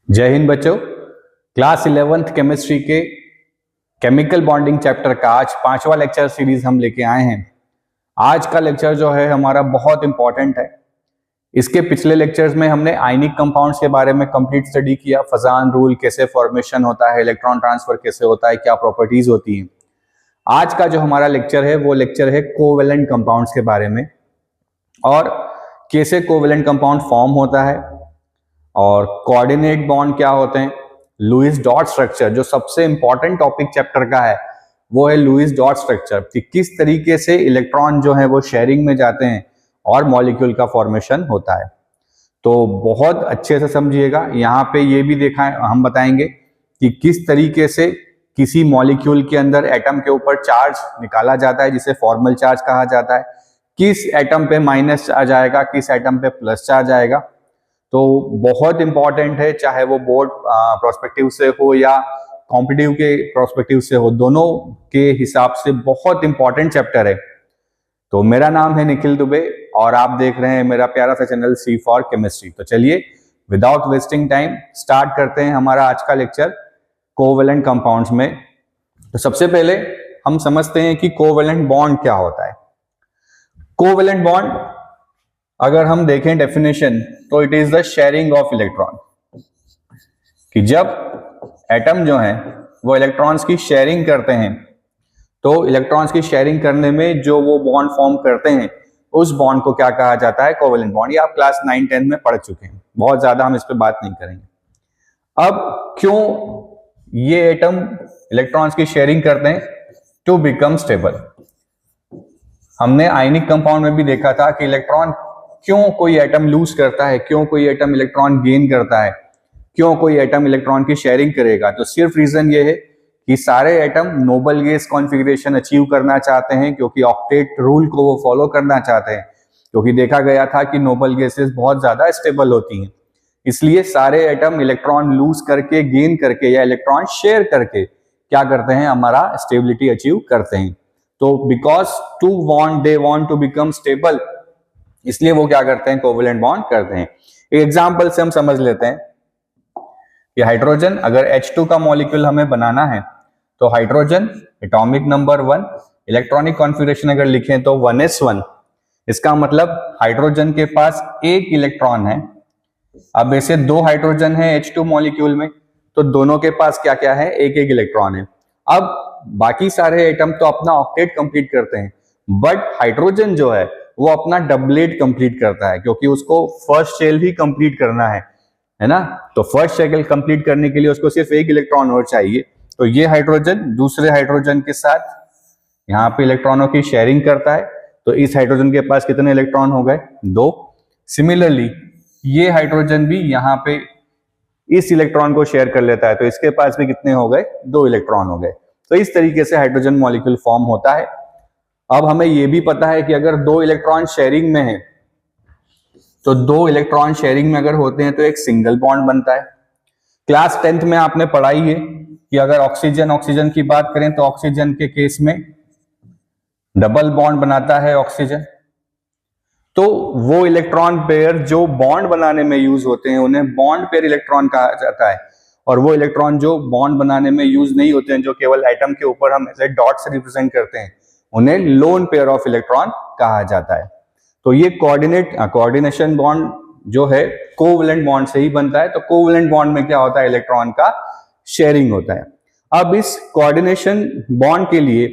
जय हिंद बच्चों। Class 11th chemistry के केमिकल बॉन्डिंग चैप्टर का आज 5वां लेक्चर सीरीज हम लेके आए हैं। आज का लेक्चर जो है हमारा बहुत इंपॉर्टेंट है। इसके पिछले लेक्चर्स में हमने आयनिक कंपाउंड्स के बारे में कंप्लीट स्टडी किया, फजान रूल कैसे फॉर्मेशन होता है, इलेक्ट्रॉन ट्रांसफर कैसे होता है, क्या प्रॉपर्टीज होती हैं। आज का जो हमारा लेक्चर है वो लेक्चर है कोवेलेंट कंपाउंड्स के बारे में और कैसे कोवेलेंट कंपाउंड फॉर्म होता है और कोऑर्डिनेट बॉन्ड क्या होते हैं, लुईस डॉट स्ट्रक्चर जो सबसे इंपॉर्टेंट टॉपिक चैप्टर का है वो है लुईस डॉट स्ट्रक्चर कि किस तरीके से इलेक्ट्रॉन जो है वो शेयरिंग में जाते हैं और मॉलिक्यूल का फॉर्मेशन होता है। तो बहुत अच्छे से समझिएगा। यहाँ पे ये भी देखा है, हम बताएंगे कि किस तरीके से किसी मॉलिक्यूल के अंदर एटम के ऊपर चार्ज निकाला जाता है जिसे फॉर्मल चार्ज कहा जाता है, किस एटम पे माइनस चार्ज आएगा, किस एटम पे प्लस चार्ज आएगा। तो बहुत इंपॉर्टेंट है, चाहे वो बोर्ड प्रोस्पेक्टिव से हो या कॉम्पिटिटिव के प्रोस्पेक्टिव से हो, दोनों के हिसाब से बहुत इंपॉर्टेंट चैप्टर है। तो मेरा नाम है निखिल दुबे और आप देख रहे हैं मेरा प्यारा सा चैनल सी फॉर केमिस्ट्री। तो चलिए विदाउट वेस्टिंग टाइम स्टार्ट करते हैं हमारा आज का लेक्चर कोवेलेंट कंपाउंड्स में। तो सबसे पहले हम समझते हैं कि कोवेलेंट बॉन्ड क्या होता है। कोवेलेंट बॉन्ड अगर हम देखें डेफिनेशन तो it is the sharing of electron, कि जब एटम जो है वो इलेक्ट्रॉन्स की शेयरिंग करते हैं तो इलेक्ट्रॉन्स की शेयरिंग करने में जो वो बॉन्ड फॉर्म करते हैं उस बॉन्ड को क्या कहा जाता है, कोवेलेंट बॉन्ड। ये आप क्लास 9-10 में पढ़ चुके हैं, बहुत ज्यादा हम इस पे बात नहीं करेंगे। अब क्यों ये एटम इलेक्ट्रॉन्स की शेयरिंग करते हैं? To become stable. हमने आयनिक कंपाउंड में भी देखा था कि इलेक्ट्रॉन क्यों कोई एटम लूज करता है, क्यों कोई एटम इलेक्ट्रॉन गेन करता है, क्यों कोई एटम इलेक्ट्रॉन की शेयरिंग करेगा। तो सिर्फ रीजन ये है कि सारे atom noble gas configuration achieve करना चाहते हैं, क्योंकि ऑक्टेट रूल को वो फॉलो करना चाहते हैं, क्योंकि देखा गया था कि नोबल गैसेस बहुत ज्यादा स्टेबल होती हैं। इसलिए सारे एटम इलेक्ट्रॉन लूज करके, गेन करके या इलेक्ट्रॉन शेयर करके क्या करते हैं, हमारा स्टेबिलिटी अचीव करते हैं। तो because to want they want to become stable, इसलिए वो क्या करते हैं, कोवेलेंट बॉन्ड करते हैं। एक एग्जांपल से हम समझ लेते हैं कि हाइड्रोजन, अगर H2 का मॉलिक्यूल हमें बनाना है तो hydrogen atomic number 1, electronic configuration अगर लिखें तो 1s1। इसका मतलब हाइड्रोजन के पास एक इलेक्ट्रॉन है। अब ऐसे दो हाइड्रोजन है H2 मॉलिक्यूल में, तो दोनों के पास क्या क्या है, एक एक इलेक्ट्रॉन है। अब बाकी सारे एटम तो अपना ऑक्टेट कंप्लीट करते हैं, बट हाइड्रोजन जो है वो अपना डबलेट कंप्लीट करता है, क्योंकि उसको फर्स्ट शेल ही कंप्लीट करना है ना। तो फर्स्ट शेल कंप्लीट करने के लिए उसको सिर्फ एक इलेक्ट्रॉन और चाहिए। तो ये हाइड्रोजन दूसरे हाइड्रोजन के साथ यहाँ पे इलेक्ट्रॉनों की शेयरिंग करता है। तो इस हाइड्रोजन के पास कितने इलेक्ट्रॉन हो गए, 2। सिमिलरली ये हाइड्रोजन भी यहाँ पे इस इलेक्ट्रॉन को शेयर कर लेता है, तो इसके पास भी कितने हो गए, 2 इलेक्ट्रॉन हो गए। तो इस तरीके से हाइड्रोजन मॉलिक्यूल फॉर्म होता है। अब हमें यह भी पता है कि अगर 2 इलेक्ट्रॉन शेयरिंग में है तो 2 इलेक्ट्रॉन शेयरिंग में अगर होते हैं तो एक सिंगल बॉन्ड बनता है। क्लास 10th में आपने पढ़ाई है कि अगर ऑक्सीजन की बात करें तो ऑक्सीजन के केस में डबल बॉन्ड बनाता है ऑक्सीजन। तो वो इलेक्ट्रॉन पेयर जो बॉन्ड बनाने में यूज होते हैं उन्हें बॉन्ड पेयर इलेक्ट्रॉन कहा जाता है, और वो इलेक्ट्रॉन जो बॉन्ड बनाने में यूज नहीं होते हैं, जो केवल एटम के ऊपर हम ऐसे डॉट से रिप्रेजेंट करते हैं, उन्हें लोन पेयर ऑफ इलेक्ट्रॉन कहा जाता है। तो ये कोऑर्डिनेशन बॉन्ड जो है कोवेलेंट बॉन्ड से ही बनता है। तो कोवेलेंट बॉन्ड में क्या होता है, इलेक्ट्रॉन का शेयरिंग होता है। अब इस कोऑर्डिनेशन बॉन्ड के लिए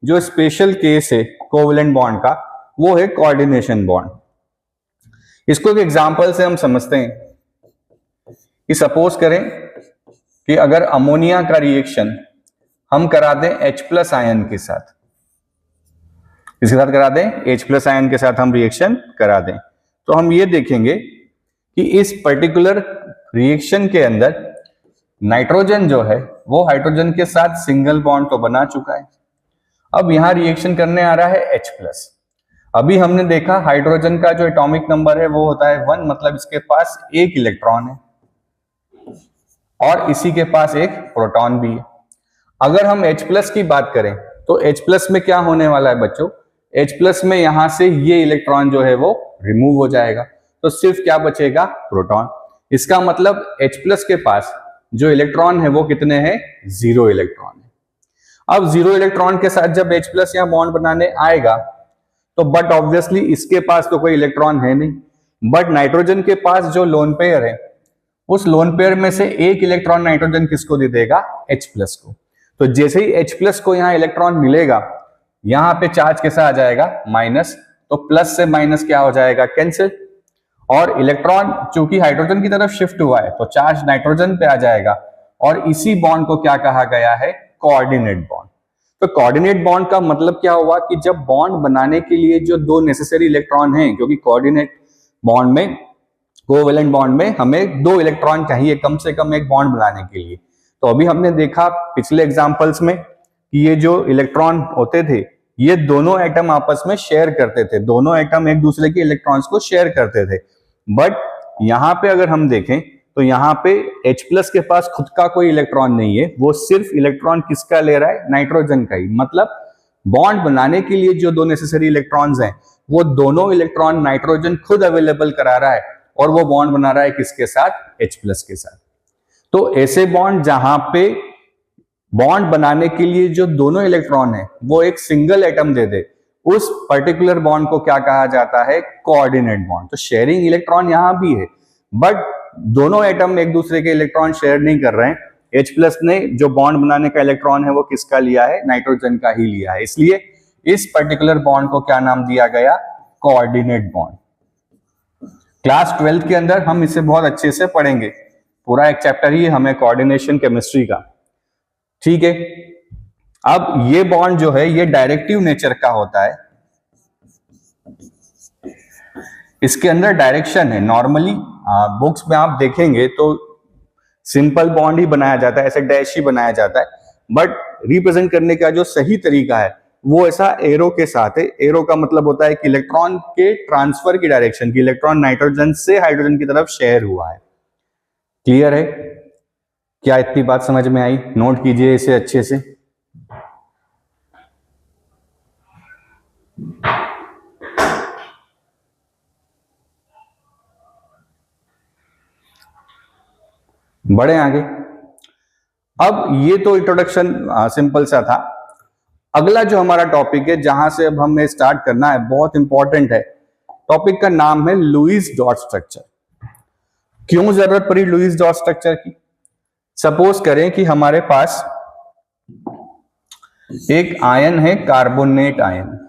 जो स्पेशल केस है कोवेलेंट बॉन्ड का, वो है कोऑर्डिनेशन बॉन्ड। इसको एक एग्जांपल से हम समझते हैं कि सपोज करें कि अगर अमोनिया का रिएक्शन हम करा दें H+ आयन के साथ, इसके साथ करा दें, H+ आयन के साथ हम रिएक्शन करा दें, तो हम ये देखेंगे कि इस पर्टिकुलर रिएक्शन के अंदर नाइट्रोजन जो है वो हाइड्रोजन के साथ सिंगल बॉन्ड तो बना चुका है। अब यहां रिएक्शन करने आ रहा है H+। अभी हमने देखा हाइड्रोजन का जो एटॉमिक नंबर है वो होता है 1, मतलब इसके पास एक इलेक्ट्रॉन है और इसी के पास एक प्रोटॉन भी है। अगर हम H+ की बात करें तो H+ में क्या होने वाला है बच्चों, H+ में यहां से ये इलेक्ट्रॉन जो है वो रिमूव हो जाएगा, तो सिर्फ क्या बचेगा, प्रोटॉन। इसका मतलब H+ के पास जो इलेक्ट्रॉन है वो कितने हैं, 0 इलेक्ट्रॉन है। अब 0 इलेक्ट्रॉन के साथ जब H+ यहाँ बॉन्ड बनाने आएगा तो बट ऑब्वियसली इसके पास तो कोई इलेक्ट्रॉन है नहीं, बट नाइट्रोजन के पास जो लोन पेयर है उस लोन पेयर में से एक इलेक्ट्रॉन नाइट्रोजन किसको दे देगा, H+ को। तो जैसे ही H+ को यहाँ इलेक्ट्रॉन मिलेगा, यहाँ पे चार्ज कैसा आ जाएगा, माइनस, तो प्लस से माइनस क्या हो जाएगा, कैंसिल, और इलेक्ट्रॉन चूंकि हाइड्रोजन की तरफ शिफ्ट हुआ है तो चार्ज नाइट्रोजन पे आ जाएगा, और इसी बॉन्ड को क्या कहा गया है, कोऑर्डिनेट बॉन्ड। तो कोऑर्डिनेट बॉन्ड का मतलब क्या हुआ कि जब बॉन्ड बनाने के लिए जो दो नेसेसरी इलेक्ट्रॉन हैं, क्योंकि कोऑर्डिनेट बॉन्ड में, कोवेलेंट बॉन्ड में हमें 2 इलेक्ट्रॉन चाहिए कम से कम एक बॉन्ड बनाने के लिए। तो अभी हमने देखा पिछले एग्जांपल्स में कि ये जो इलेक्ट्रॉन होते थे ये दोनों एटम आपस में शेयर करते थे, दोनों एटम एक दूसरे के इलेक्ट्रॉन्स को शेयर करते थे। बट यहाँ पे अगर हम देखें तो यहाँ पे H+ के पास खुद का कोई इलेक्ट्रॉन नहीं है, वो सिर्फ इलेक्ट्रॉन किसका ले रहा है, नाइट्रोजन का ही। मतलब बॉन्ड बनाने के लिए जो दो नेसेसरी इलेक्ट्रॉन्स हैं वो दोनों इलेक्ट्रॉन नाइट्रोजन खुद अवेलेबल करा रहा है, और वो बॉन्ड बना रहा है किसके साथ, H+ के साथ। तो ऐसे बॉन्ड जहां पे बॉन्ड बनाने के लिए जो दोनों इलेक्ट्रॉन है वो एक सिंगल एटम दे दे, उस पर्टिकुलर बॉन्ड को क्या कहा जाता है, कोऑर्डिनेट बॉन्ड। तो शेयरिंग इलेक्ट्रॉन यहां भी है, बट दोनों एटम एक दूसरे के इलेक्ट्रॉन शेयर नहीं कर रहे हैं। H+ ने जो बॉन्ड बनाने का इलेक्ट्रॉन है वो किसका लिया है, नाइट्रोजन का ही लिया है, इसलिए इस पर्टिकुलर बॉन्ड को क्या नाम दिया गया, कोऑर्डिनेट बॉन्ड। क्लास 12th के अंदर हम इसे बहुत अच्छे से पढ़ेंगे, पूरा एक चैप्टर ही हमें कोऑर्डिनेशन केमिस्ट्री का, ठीक है। अब ये बॉन्ड जो है ये डायरेक्टिव नेचर का होता है, इसके अंदर डायरेक्शन है। नॉर्मली बुक्स में आप देखेंगे तो सिंपल बॉन्ड ही बनाया जाता है, ऐसे डैश ही बनाया जाता है, बट रिप्रेजेंट करने का जो सही तरीका है वो ऐसा एरो के साथ है। एरो का मतलब होता है कि इलेक्ट्रॉन के ट्रांसफर की डायरेक्शन, की इलेक्ट्रॉन नाइट्रोजन से हाइड्रोजन की तरफ शेयर हुआ है। क्लियर है, क्या इतनी बात समझ में आई, नोट कीजिए इसे अच्छे से। बढ़े आगे। अब ये तो इंट्रोडक्शन सिंपल सा था। अगला जो हमारा टॉपिक है जहां से अब हमें स्टार्ट करना है, बहुत इंपॉर्टेंट है। टॉपिक का नाम है लुईस डॉट स्ट्रक्चर। क्यों जरूरत पड़ी लुईस डॉट स्ट्रक्चर की? सपोज करें कि हमारे पास एक आयन है, कार्बोनेट आयन।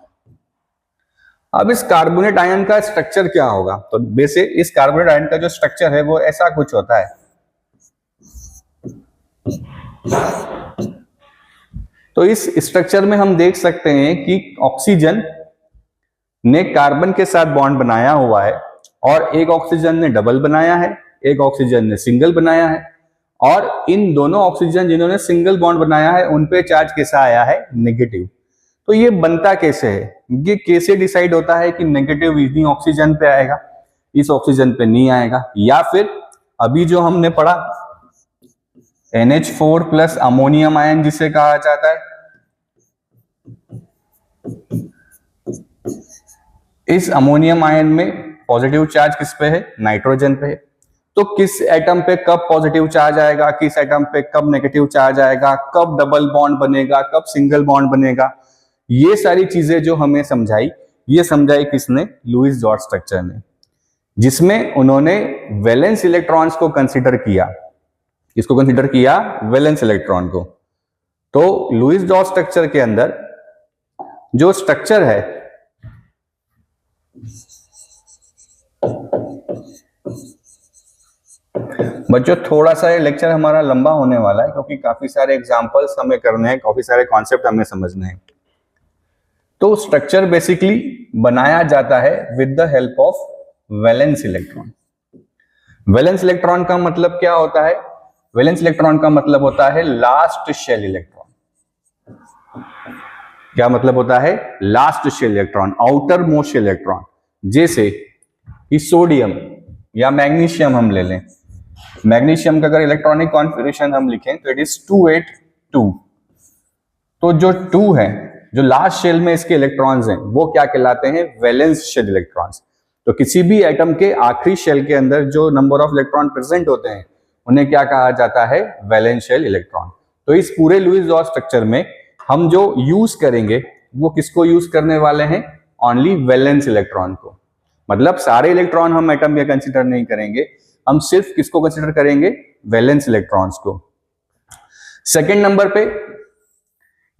अब इस कार्बोनेट आयन का स्ट्रक्चर क्या होगा? तो बेसिक इस कार्बोनेट आयन का जो स्ट्रक्चर है वो ऐसा कुछ होता है। तो इस स्ट्रक्चर में हम देख सकते हैं कि ऑक्सीजन ने कार्बन के साथ बॉन्ड बनाया हुआ है, और एक ऑक्सीजन ने डबल बनाया है, एक ऑक्सीजन ने सिंगल बनाया है, और इन दोनों ऑक्सीजन जिन्होंने सिंगल बॉन्ड बनाया है उन पे चार्ज कैसा आया है, नेगेटिव। तो ये बनता कैसे है, ये कैसे डिसाइड होता है कि नेगेटिव इन्हीं ऑक्सीजन पे आएगा, इस ऑक्सीजन पे नहीं आएगा? या फिर अभी जो हमने पढ़ा NH4 प्लस अमोनियम आयन जिसे कहा जाता है, इस अमोनियम आयन में पॉजिटिव चार्ज किस पे है, नाइट्रोजन पे है। तो किस एटम पे कब पॉजिटिव चार्ज आएगा, किस एटम पे कब नेगेटिव चार्ज आएगा, कब डबल बॉन्ड बनेगा, कब सिंगल बॉन्ड बनेगा, ये सारी चीजें जो हमें समझाई, ये समझाई किसने, लुईस डॉट स्ट्रक्चर ने, जिसमें उन्होंने वैलेंस इलेक्ट्रॉन्स को कंसीडर किया। इसको कंसीडर किया, वैलेंस इलेक्ट्रॉन को। तो लुईस डॉट स्ट्रक्चर के अंदर जो स्ट्रक्चर है बच्चों, थोड़ा सा ये लेक्चर हमारा लंबा होने वाला है क्योंकि काफी सारे एग्जांपल्स हमें करने हैं, काफी सारे कॉन्सेप्ट हमें समझने हैं। तो स्ट्रक्चर बेसिकली बनाया जाता है with the help of valence electron. Valence electron का मतलब क्या होता है? वैलेंस इलेक्ट्रॉन का मतलब होता है लास्ट शेल इलेक्ट्रॉन। क्या मतलब होता है? Last shell electron, outermost electron. जैसे कि सोडियम या मैग्नीशियम हम ले लें, मैग्नीशियम का अगर इलेक्ट्रॉनिक कॉन्फिगरेशन हम लिखें तो इट इज 282। तो जो 2 है, जो लास्ट शेल में इसके इलेक्ट्रॉन्स हैं वो क्या कहलाते हैं? Valence shell electrons. तो किसी भी एटम के आखिरी शेल के अंदर जो नंबर ऑफ इलेक्ट्रॉन प्रेजेंट होते हैं उन्हें क्या कहा जाता है, वैलेंस शेल इलेक्ट्रॉन। तो इस पूरे लुईस डॉट स्ट्रक्चर में हम जो यूज करेंगे वो किसको यूज करने वाले हैं, ओनली वैलेंस इलेक्ट्रॉन को। मतलब सारे इलेक्ट्रॉन हम एटम में कंसीडर नहीं करेंगे, हम सिर्फ किसको कंसीडर करेंगे, वैलेंस इलेक्ट्रॉन्स को। सेकेंड नंबर पे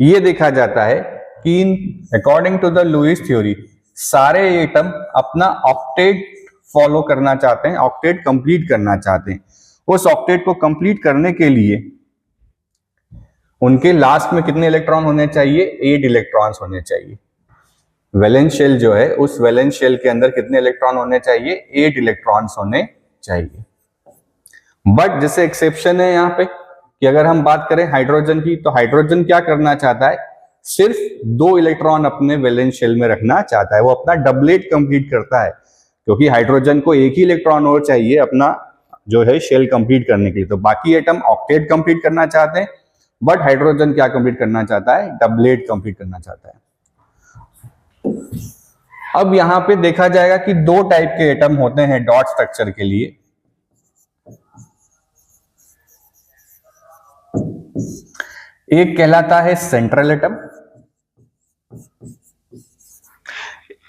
ये देखा जाता है कि according to the Lewis theory सारे एटम अपना ऑक्टेट फॉलो करना चाहते हैं, ऑक्टेट कंप्लीट करना चाहते हैं। उस ऑक्टेट को कंप्लीट करने के लिए उनके लास्ट में कितने इलेक्ट्रॉन होने चाहिए, 8 इलेक्ट्रॉन्स होने चाहिए। वैलेंस शेल जो है उस वैलेंस शेल के अंदर कितने इलेक्ट्रॉन होने चाहिए, 8 इलेक्ट्रॉन्स होने चाहिए। बट जैसे एक्सेप्शन है यहाँ पे कि अगर हम बात करें हाइड्रोजन की, तो हाइड्रोजन क्या करना चाहता है, सिर्फ 2 इलेक्ट्रॉन अपने वैलेंस शेल में रखना चाहता है। वो अपना डबलेट कंप्लीट करता है क्योंकि हाइड्रोजन को एक ही इलेक्ट्रॉन और चाहिए अपना जो है शेल कंप्लीट करने के लिए। तो बाकी एटम ऑक्टेट कंप्लीट करना चाहते हैं, बट हाइड्रोजन क्या कंप्लीट करना चाहता है, डबलेट कंप्लीट करना चाहता है। अब यहां पे देखा जाएगा कि 2 टाइप के एटम होते हैं डॉट स्ट्रक्चर के लिए। एक कहलाता है सेंट्रल एटम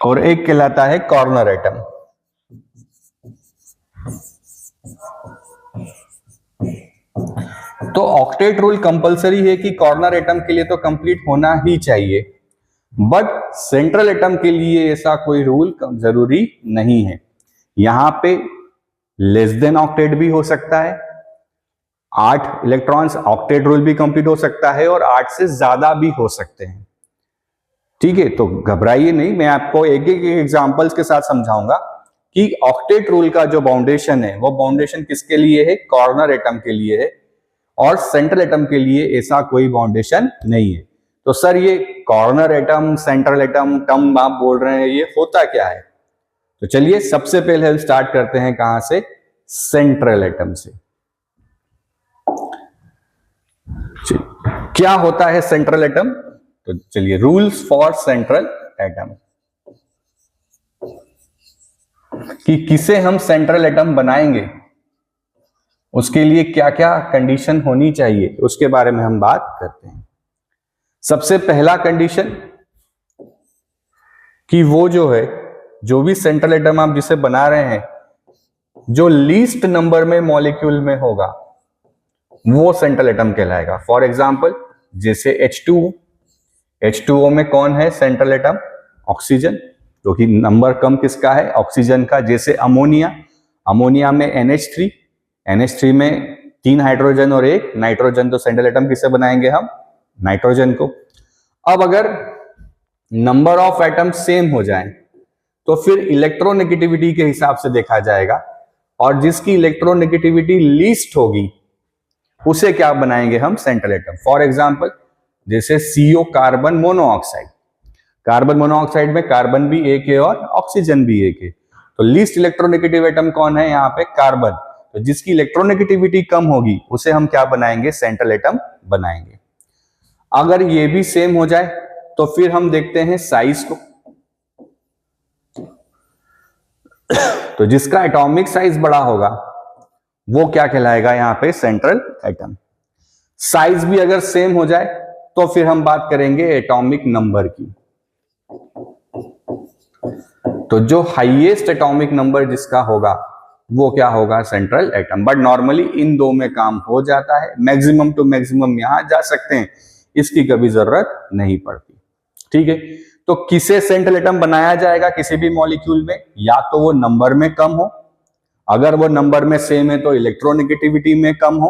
और एक कहलाता है कॉर्नर एटम। तो ऑक्टेट रूल कंपलसरी है कि कॉर्नर एटम के लिए तो कंप्लीट होना ही चाहिए, बट सेंट्रल एटम के लिए ऐसा कोई रूल जरूरी नहीं है। यहां पे लेस देन ऑक्टेट भी हो सकता है, 8 इलेक्ट्रॉन्स, ऑक्टेट रूल भी कंप्लीट हो सकता है और 8 से ज्यादा भी हो सकते हैं। ठीक है, तो घबराइए नहीं, मैं आपको एक एक एग्जांपल्स के साथ समझाऊंगा कि ऑक्टेट रूल का जो बाउंडेशन है वो बाउंडेशन किसके लिए है, कॉर्नर एटम के लिए है, और सेंट्रल एटम के लिए ऐसा कोई बाउंडेशन नहीं है। तो सर ये corner atom, central atom term आप बोल रहे हैं, ये होता क्या है? तो चलिए सबसे पहले हम स्टार्ट करते हैं कहां से, सेंट्रल एटम से। क्या होता है सेंट्रल एटम? तो चलिए, रूल्स फॉर सेंट्रल एटम, कि किसे हम सेंट्रल एटम बनाएंगे, उसके लिए क्या क्या कंडीशन होनी चाहिए, उसके बारे में हम बात करते हैं। सबसे पहला कंडीशन कि वो जो है, जो भी सेंट्रल एटम आप जिसे बना रहे हैं, जो लीस्ट नंबर में मॉलिक्यूल में होगा वो सेंट्रल एटम कहलाएगा। फॉर एग्जांपल जैसे H2O में कौन है सेंट्रल एटम? ऑक्सीजन, जो कि नंबर कम किसका है, ऑक्सीजन का। जैसे अमोनिया में NH3 में 3 हाइड्रोजन और 1 नाइट्रोजन, तो सेंट्रल एटम किसे बनाएंगे हम, नाइट्रोजन को। अब अगर नंबर ऑफ एटम सेम हो जाए तो फिर इलेक्ट्रोनेगेटिविटी के हिसाब से देखा जाएगा, और जिसकी इलेक्ट्रोनेगेटिविटी लीस्ट होगी उसे क्या बनाएंगे हम, सेंट्रल एटम। फॉर एग्जांपल जैसे CO, carbon monoxide. Carbon monoxide में कार्बन भी एक है और ऑक्सीजन भी एक है, तो लीस्ट इलेक्ट्रोनेगेटिव एटम कौन है यहाँ पे, कार्बन। तो जिसकी इलेक्ट्रोनेगेटिविटी कम होगी उसे हम क्या बनाएंगे, सेंट्रल एटम बनाएंगे। अगर ये भी सेम हो जाए तो फिर हम देखते हैं साइज को। तो जिसका एटॉमिक साइज बड़ा होगा वो क्या कहलाएगा यहाँ पे, सेंट्रल एटम। साइज भी अगर सेम हो जाए तो फिर हम बात करेंगे एटॉमिक नंबर की। तो जो हाईएस्ट एटॉमिक नंबर जिसका होगा वो क्या होगा, central atom. But normally in 2 में काम हो जाता है, मैक्सिमम टू मैक्सिमम यहां जा सकते हैं, इसकी कभी जरूरत नहीं पड़ती। ठीक है, तो किसे सेंट्रल एटम बनाया जाएगा किसी भी मॉलिक्यूल में, या तो वो नंबर में कम हो, अगर वो नंबर में सेम है तो इलेक्ट्रोनेगेटिविटी में कम हो,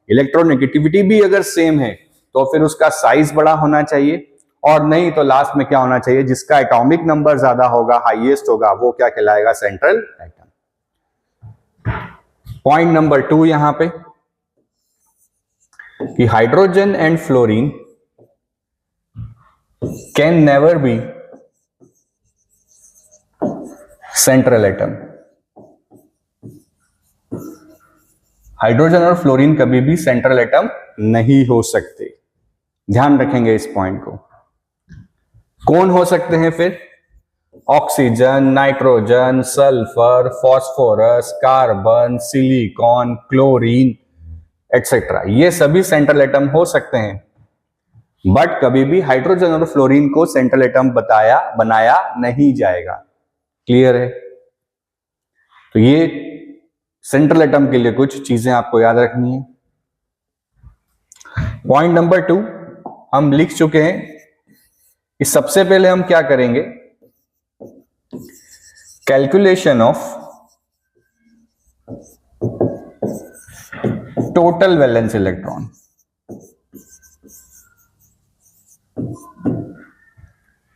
इलेक्ट्रोनेगेटिविटी भी अगर सेम है तो फिर उसका साइज बड़ा होना चाहिए, और नहीं तो लास्ट में क्या होना चाहिए, जिसका एटॉमिक नंबर ज्यादा होगा, हाईएस्ट होगा, वो क्या कहलाएगा, सेंट्रल एटम। पॉइंट नंबर 2 यहां पे कि hydrogen and fluorine can never be central atom. Hydrogen और फ्लोरीन कभी भी सेंट्रल एटम नहीं हो सकते, ध्यान रखेंगे इस पॉइंट को। कौन हो सकते हैं फिर? Oxygen, nitrogen, sulphur, phosphorus, carbon, silicon, chlorine etcetera, ये सभी सेंट्रल एटम हो सकते हैं, बट कभी भी हाइड्रोजन और फ्लोरीन को सेंट्रल एटम बनाया नहीं जाएगा। क्लियर है? तो ये सेंट्रल एटम के लिए कुछ चीजें आपको याद रखनी है। पॉइंट नंबर 2 हम लिख चुके हैं कि सबसे पहले हम क्या करेंगे, calculation of total valence electron.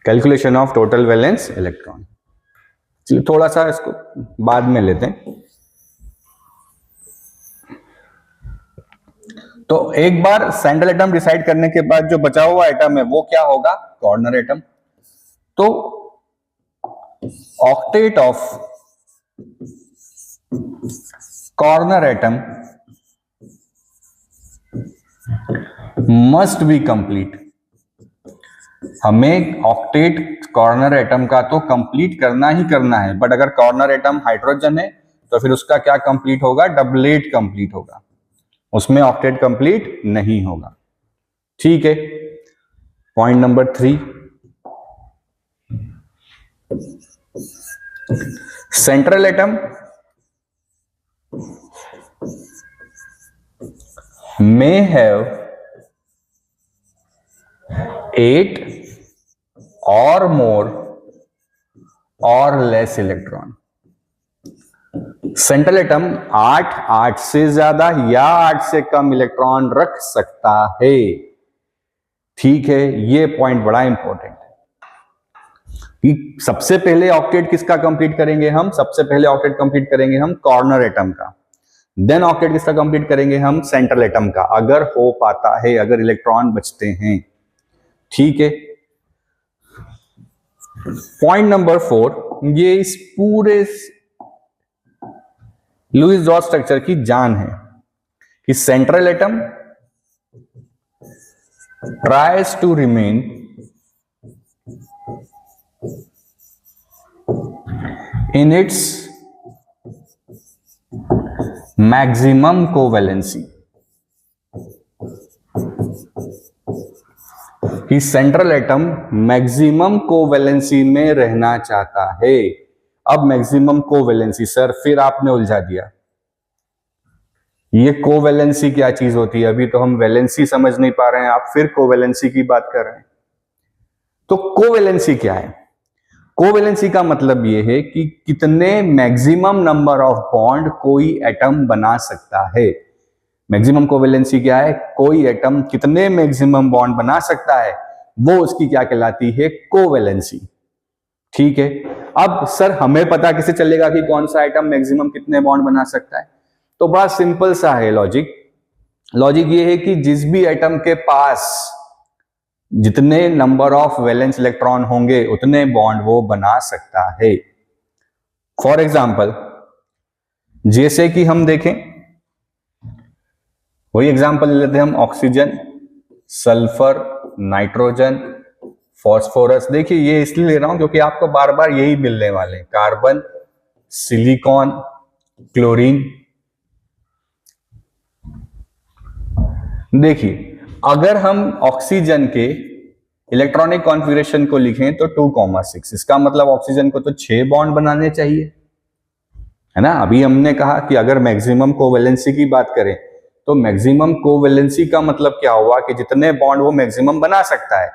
Calculation of total valence electron, चलिए थोड़ा सा इसको बाद में लेते हैं। तो एक बार सेंट्रल एटम डिसाइड करने के बाद जो बचा हुआ एटम है वो क्या होगा, कॉर्नर एटम। तो octet of corner atom must be complete. हमें ऑक्टेट कॉर्नर एटम का तो कंप्लीट करना ही करना है, बट अगर कॉर्नर एटम हाइड्रोजन है तो फिर उसका क्या कंप्लीट होगा, डबलेट कंप्लीट होगा, उसमें ऑक्टेट कंप्लीट नहीं होगा। ठीक है। Point number 3, central atom may have 8 or more or less electron. Central atom 8 से ज्यादा या 8 से कम इलेक्ट्रॉन रख सकता है। ठीक है, ये पॉइंट बड़ा इंपॉर्टेंट है कि सबसे पहले ऑक्टेट किसका कंप्लीट करेंगे हम, सबसे पहले ऑक्टेट कंप्लीट करेंगे हम कॉर्नर एटम का, देन ऑक्टेट किसका कंप्लीट करेंगे हम, सेंट्रल एटम का, अगर हो पाता है, अगर इलेक्ट्रॉन बचते हैं। ठीक है। पॉइंट नंबर 4, ये इस पूरे लुईस डॉट स्ट्रक्चर की जान है कि central atom tries to remain in its maximum covalency, कि सेंट्रल एटम मैक्सिमम कोवैलेंसी में रहना चाहता है। अब मैक्सिमम कोवैलेंसी, सर फिर आपने उलझा दिया, ये कोवैलेंसी क्या चीज होती है, अभी तो हम वैलेंसी समझ नहीं पा रहे हैं, आप फिर कोवैलेंसी की बात कर रहे हैं। तो कोवैलेंसी क्या है, कोवैलेंसी का मतलब यह है कि कितने मैक्सिमम नंबर ऑफ बॉन्ड कोई एटम बना सकता है। मैक्सिमम कोवैलेंसी क्या है, कोई एटम कितने मैक्सिमम बॉन्ड बना सकता है, वो उसकी क्या कहलाती है, कोवैलेंसी। ठीक है। अब सर हमें पता कैसे चलेगा कि कौन सा एटम मैक्सिमम कितने बॉन्ड बना सकता है, तो बड़ा सिंपल सा है लॉजिक। लॉजिक ये है कि जिस भी एटम के पास जितने नंबर ऑफ वैलेंस इलेक्ट्रॉन होंगे उतने बॉन्ड वो बना सकता है। फॉर एग्जाम्पल, जैसे कि हम देखें, वही एग्जाम्पल ले लेते हैं हम, ऑक्सीजन, सल्फर, नाइट्रोजन, फॉस्फोरस। देखिए ये इसलिए ले रहा हूं क्योंकि आपको बार बार यही मिलने वाले हैं, कार्बन, सिलिकॉन, क्लोरीन। देखिए अगर हम ऑक्सीजन के इलेक्ट्रॉनिक कॉन्फ़िगरेशन को लिखें तो 2,6, इसका मतलब ऑक्सीजन को तो 6 बॉन्ड बनाने चाहिए, है ना। अभी हमने कहा कि अगर मैक्सिमम कोवैलेंसी की बात करें तो मैक्सिमम कोवैलेंसी का मतलब क्या हुआ कि जितने बॉन्ड वो मैक्सिमम बना सकता है।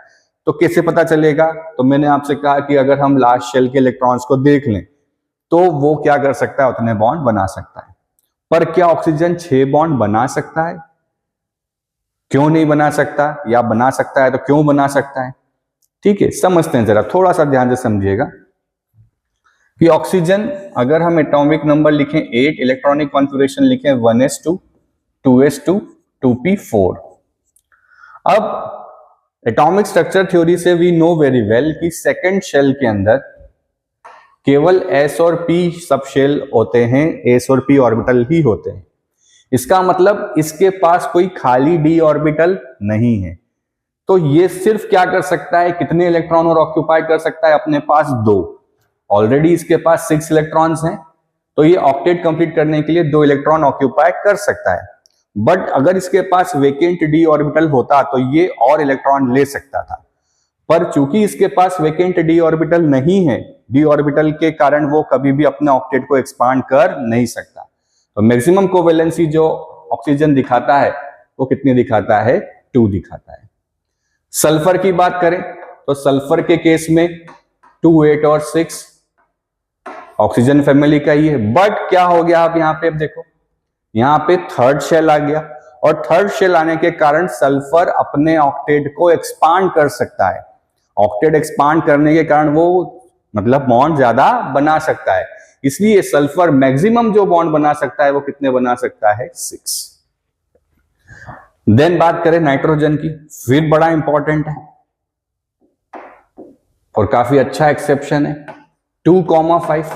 तो कैसे पता चलेगा, तो मैंने आपसे कहा कि अगर हम लास्ट शेल के इलेक्ट्रॉन्स को देख लें तो वो क्या कर सकता है, उतने बॉन्ड बना सकता है। पर क्या ऑक्सीजन 6 बॉन्ड बना सकता है, क्यों नहीं बना सकता, या बना सकता है तो क्यों बना सकता है। ठीक है, समझते हैं, जरा थोड़ा सा ध्यान से समझिएगा कि ऑक्सीजन अगर हम एटॉमिक नंबर लिखें 8, इलेक्ट्रॉनिक कॉन्फ़िगरेशन लिखें 1s2, 2s2, 2p4। अब एटॉमिक स्ट्रक्चर थ्योरी से वी नो वेरी वेल कि सेकेंड शेल के अंदर केवल s और p सब शेल होते हैं, s और p ऑर्बिटल ही होते हैं। इसका मतलब इसके पास कोई खाली d ऑर्बिटल नहीं है। तो ये सिर्फ क्या कर सकता है, कितने इलेक्ट्रॉन और ऑक्यूपाई कर सकता है, अपने पास 2। ऑलरेडी इसके पास 6 इलेक्ट्रॉन्स हैं, तो ये ऑक्टेट कंप्लीट करने के लिए 2 इलेक्ट्रॉन ऑक्यूपाई कर सकता है। बट अगर इसके पास वेकेंट डी ऑर्बिटल होता तो ये और इलेक्ट्रॉन ले सकता था, पर चूंकि इसके पास वेकेंट डी ऑर्बिटल नहीं है, डी ऑर्बिटल के कारण वो कभी भी अपने ऑक्टेट को एक्सपांड कर नहीं सकता। तो मैक्सिमम कोवेलेंसी जो ऑक्सीजन दिखाता है वो कितनी दिखाता है? 2 दिखाता है। सल्फर की बात करें तो सल्फर के केस में 2, 8 और 6 ऑक्सीजन फैमिली का ही है। बट क्या हो गया आप यहाँ पे, अब देखो यहाँ पे थर्ड शेल आ गया, और थर्ड शेल आने के कारण सल्फर अपने ऑक्टेट को एक्सपांड कर सकता है। ऑक्टेट एक्सपांड करने के कारण वो मतलब बॉन्ड ज्यादा बना सकता है, इसलिए सल्फर मैक्सिमम जो बॉन्ड बना सकता है वो कितने बना सकता है? 6। देन बात करें नाइट्रोजन की, फिर बड़ा इंपॉर्टेंट है और काफी अच्छा एक्सेप्शन है, 2,5।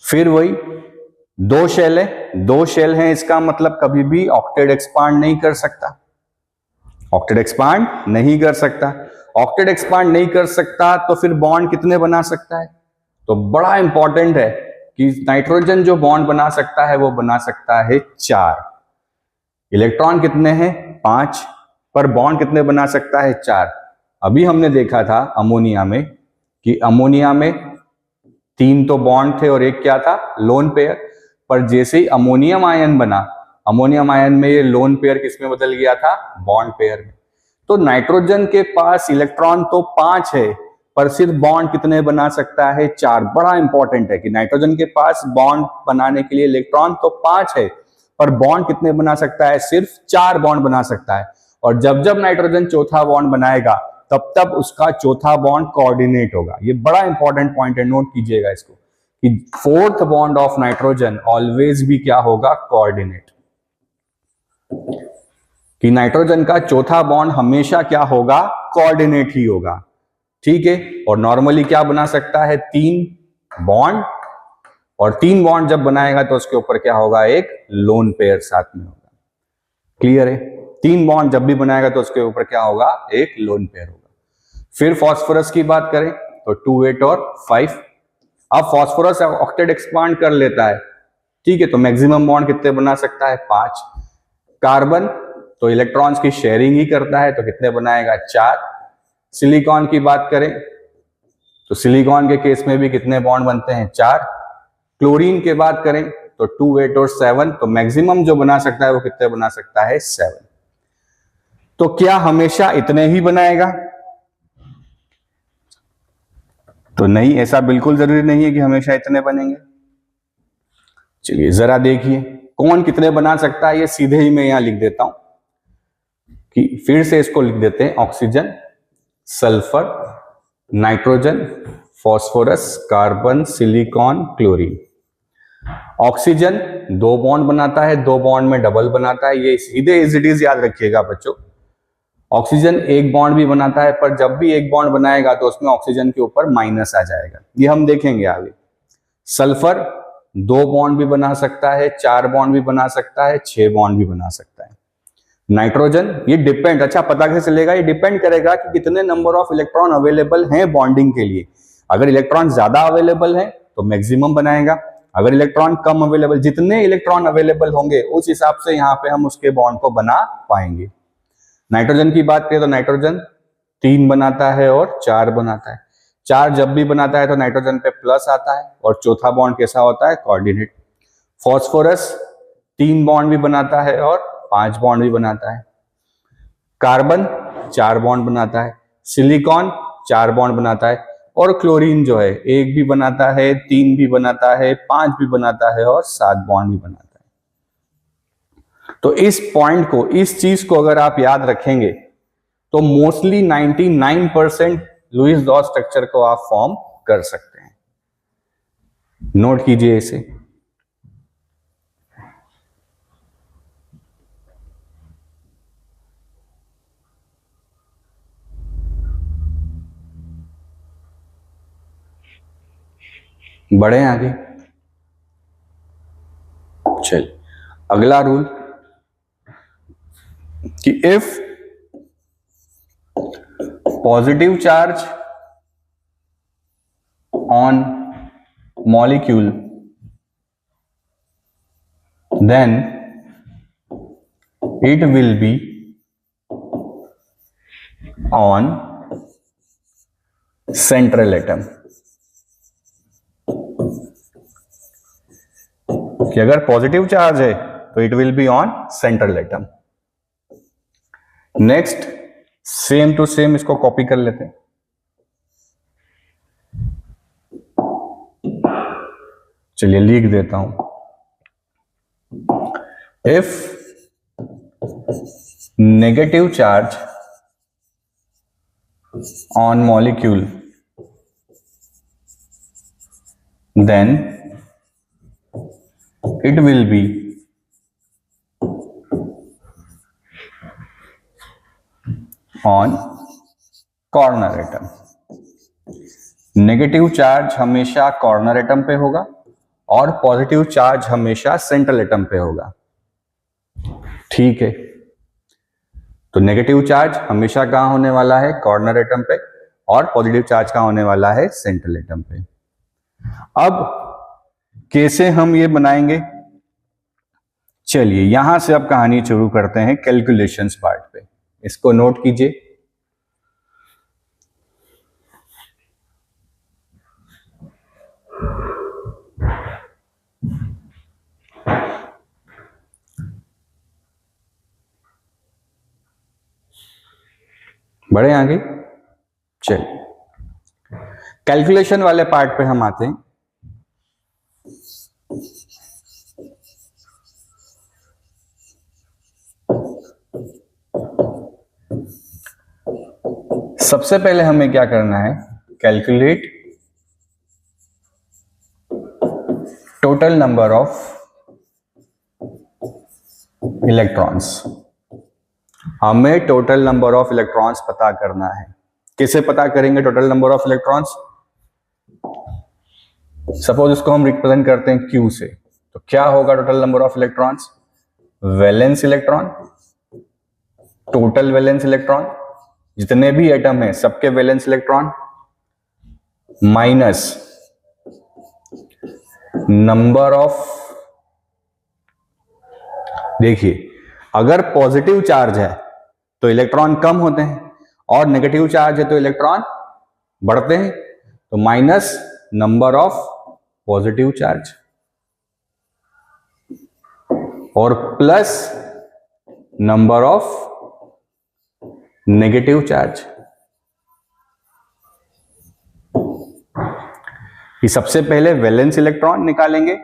फिर वही 2 शेल है, 2 शेल हैं, इसका मतलब कभी भी ऑक्टेट एक्सपांड नहीं कर सकता। ऑक्टेट एक्सपांड नहीं कर सकता, ऑक्टेट एक्सपांड नहीं कर सकता तो फिर बॉन्ड कितने बना सकता है? तो बड़ा इंपॉर्टेंट है कि नाइट्रोजन जो बॉन्ड बना सकता है वो बना सकता है 4। इलेक्ट्रॉन कितने हैं? 5, पर बॉन्ड कितने बना सकता है? 4। अभी हमने देखा था अमोनिया में कि अमोनिया में 3 तो बॉन्ड थे और एक क्या था? Lone pair. पर जैसे ही अमोनियम आयन बना, अमोनियम आयन में ये लोन पेयर किसमें बदल गया था? बॉन्ड पेयर में। तो नाइट्रोजन के पास इलेक्ट्रॉन तो 5 है, पर सिर्फ बॉन्ड कितने बना सकता है? 4। बड़ा इंपॉर्टेंट है कि नाइट्रोजन के पास बॉन्ड बनाने के लिए इलेक्ट्रॉन तो 5 है, पर बॉन्ड कितने बना सकता है? सिर्फ 4 बॉन्ड बना सकता है। और जब जब नाइट्रोजन चौथा बॉन्ड बनाएगा तब तब उसका चौथा बॉन्ड कोऑर्डिनेट होगा। ये बड़ा इंपॉर्टेंट पॉइंट है, नोट कीजिएगा इसको कि 4th bond of nitrogen always भी क्या होगा? कोऑर्डिनेट। कि नाइट्रोजन का चौथा बॉन्ड हमेशा क्या होगा? कोऑर्डिनेट ही होगा। ठीक है, और नॉर्मली क्या बना सकता है? 3 बॉन्ड, और 3 बॉन्ड जब बनाएगा तो उसके ऊपर क्या होगा? एक लोन पेयर साथ में होगा। क्लियर है? 3 बॉन्ड जब भी बनाएगा तो उसके ऊपर क्या होगा? एक लोन पेयर होगा। फिर फास्फोरस की बात करें तो 2, 8 और 5। अब फास्फोरस ऑक्टेट एक्सपांड कर लेता है, ठीक है, तो मैक्सिमम बॉन्ड कितने बना सकता है? 5। कार्बन तो इलेक्ट्रॉन्स की शेयरिंग ही करता है, तो कितने बनाएगा? 4। सिलिकॉन की बात करें तो सिलिकॉन के केस में भी कितने बॉन्ड बनते हैं? 4। क्लोरीन की बात करें तो 2, 8 और 7, तो मैक्सिमम जो बना सकता है वो कितने बना सकता है? 7। तो क्या हमेशा इतने ही बनाएगा? तो नहीं, ऐसा बिल्कुल जरूरी नहीं है कि हमेशा इतने बनेंगे। चलिए जरा देखिए कौन कितने बना सकता है, ये सीधे ही मैं यहां लिख देता हूं कि फिर से इसको लिख देते हैं, oxygen, sulphur, nitrogen, phosphorus, carbon, silicon, chlorine. Oxygen 2 bond बनाता है, 2 बॉन्ड में डबल बनाता है, ये सीधे एज इट इज याद रखिएगा बच्चों। ऑक्सीजन 1 बॉन्ड भी बनाता है, पर जब भी 1 बॉन्ड बनाएगा तो उसमें ऑक्सीजन के ऊपर माइनस आ जाएगा, ये हम देखेंगे आगे। सल्फर 2 बॉन्ड भी बना सकता है, 4 बॉन्ड भी बना सकता है, 6 बॉन्ड भी बना सकता है। नाइट्रोजन ये डिपेंड, अच्छा पता कैसे चलेगा? ये डिपेंड करेगा कि कितने नंबर ऑफ इलेक्ट्रॉन अवेलेबल हैं बॉन्डिंग के लिए। अगर इलेक्ट्रॉन ज्यादा अवेलेबल है तो मैक्सिमम बनाएगा, अगर इलेक्ट्रॉन कम अवेलेबल, जितने इलेक्ट्रॉन अवेलेबल होंगे उस हिसाब से यहाँ पे हम उसके बॉन्ड को बना पाएंगे। नाइट्रोजन की बात करें तो नाइट्रोजन 3 बनाता है और 4 बनाता है। 4 जब भी बनाता है तो नाइट्रोजन पे प्लस आता है, और चौथा बॉन्ड कैसा होता है? कोऑर्डिनेट। फास्फोरस 3 बॉन्ड भी बनाता है और 5 बॉन्ड भी बनाता है। कार्बन 4 बॉन्ड बनाता है, सिलिकॉन 4 बॉन्ड बनाता है, और क्लोरीन जो है 1 भी बनाता है, 3 भी बनाता है, 5 भी बनाता है और 7 बॉन्ड भी बनाता है। तो इस पॉइंट को, इस चीज को अगर आप याद रखेंगे तो मोस्टली 99% लुईस डॉट स्ट्रक्चर को आप फॉर्म कर सकते हैं। नोट कीजिए इसे। बढ़े आगे, चल अगला रूल कि if positive charge on molecule, then it will be on central atom. कि अगर पॉजिटिव चार्ज है तो it will be on central atom. Next same to same इसको कॉपी कर लेते हैं. चलिए लिख देता हूं. If negative charge on molecule, then it will be on corner atom. Negative charge हमेशा कॉर्नर एटम पे होगा और पॉजिटिव चार्ज हमेशा सेंट्रल एटम पे होगा. ठीक है, तो नेगेटिव चार्ज हमेशा कहां होने वाला है? कॉर्नर एटम पे. और पॉजिटिव चार्ज कहां होने वाला है? सेंट्रल एटम पे. अब कैसे हम ये बनाएंगे? चलिए यहां से अब कहानी शुरू करते हैं कैलकुलेशंस पार्ट पे. इसको नोट कीजिए. बढ़े आगे. चलिए कैलकुलेशन वाले पार्ट पे हम आते हैं. सबसे पहले हमें क्या करना है? Calculate total number of electrons. हमें टोटल नंबर ऑफ इलेक्ट्रॉन्स पता करना है. कैसे पता करेंगे total number of electrons? Suppose इसको हम रिप्रेजेंट करते हैं Q से, तो क्या होगा total number of electrons? Valence electron, total valence electron, जितने भी एटम हैं सबके valence electron, minus number of. देखिए अगर पॉजिटिव चार्ज है तो इलेक्ट्रॉन कम होते हैं और नेगेटिव चार्ज है तो इलेक्ट्रॉन बढ़ते हैं. तो minus number of positive charge और plus number of negative charge. कि सबसे पहले वैलेंस इलेक्ट्रॉन निकालेंगे.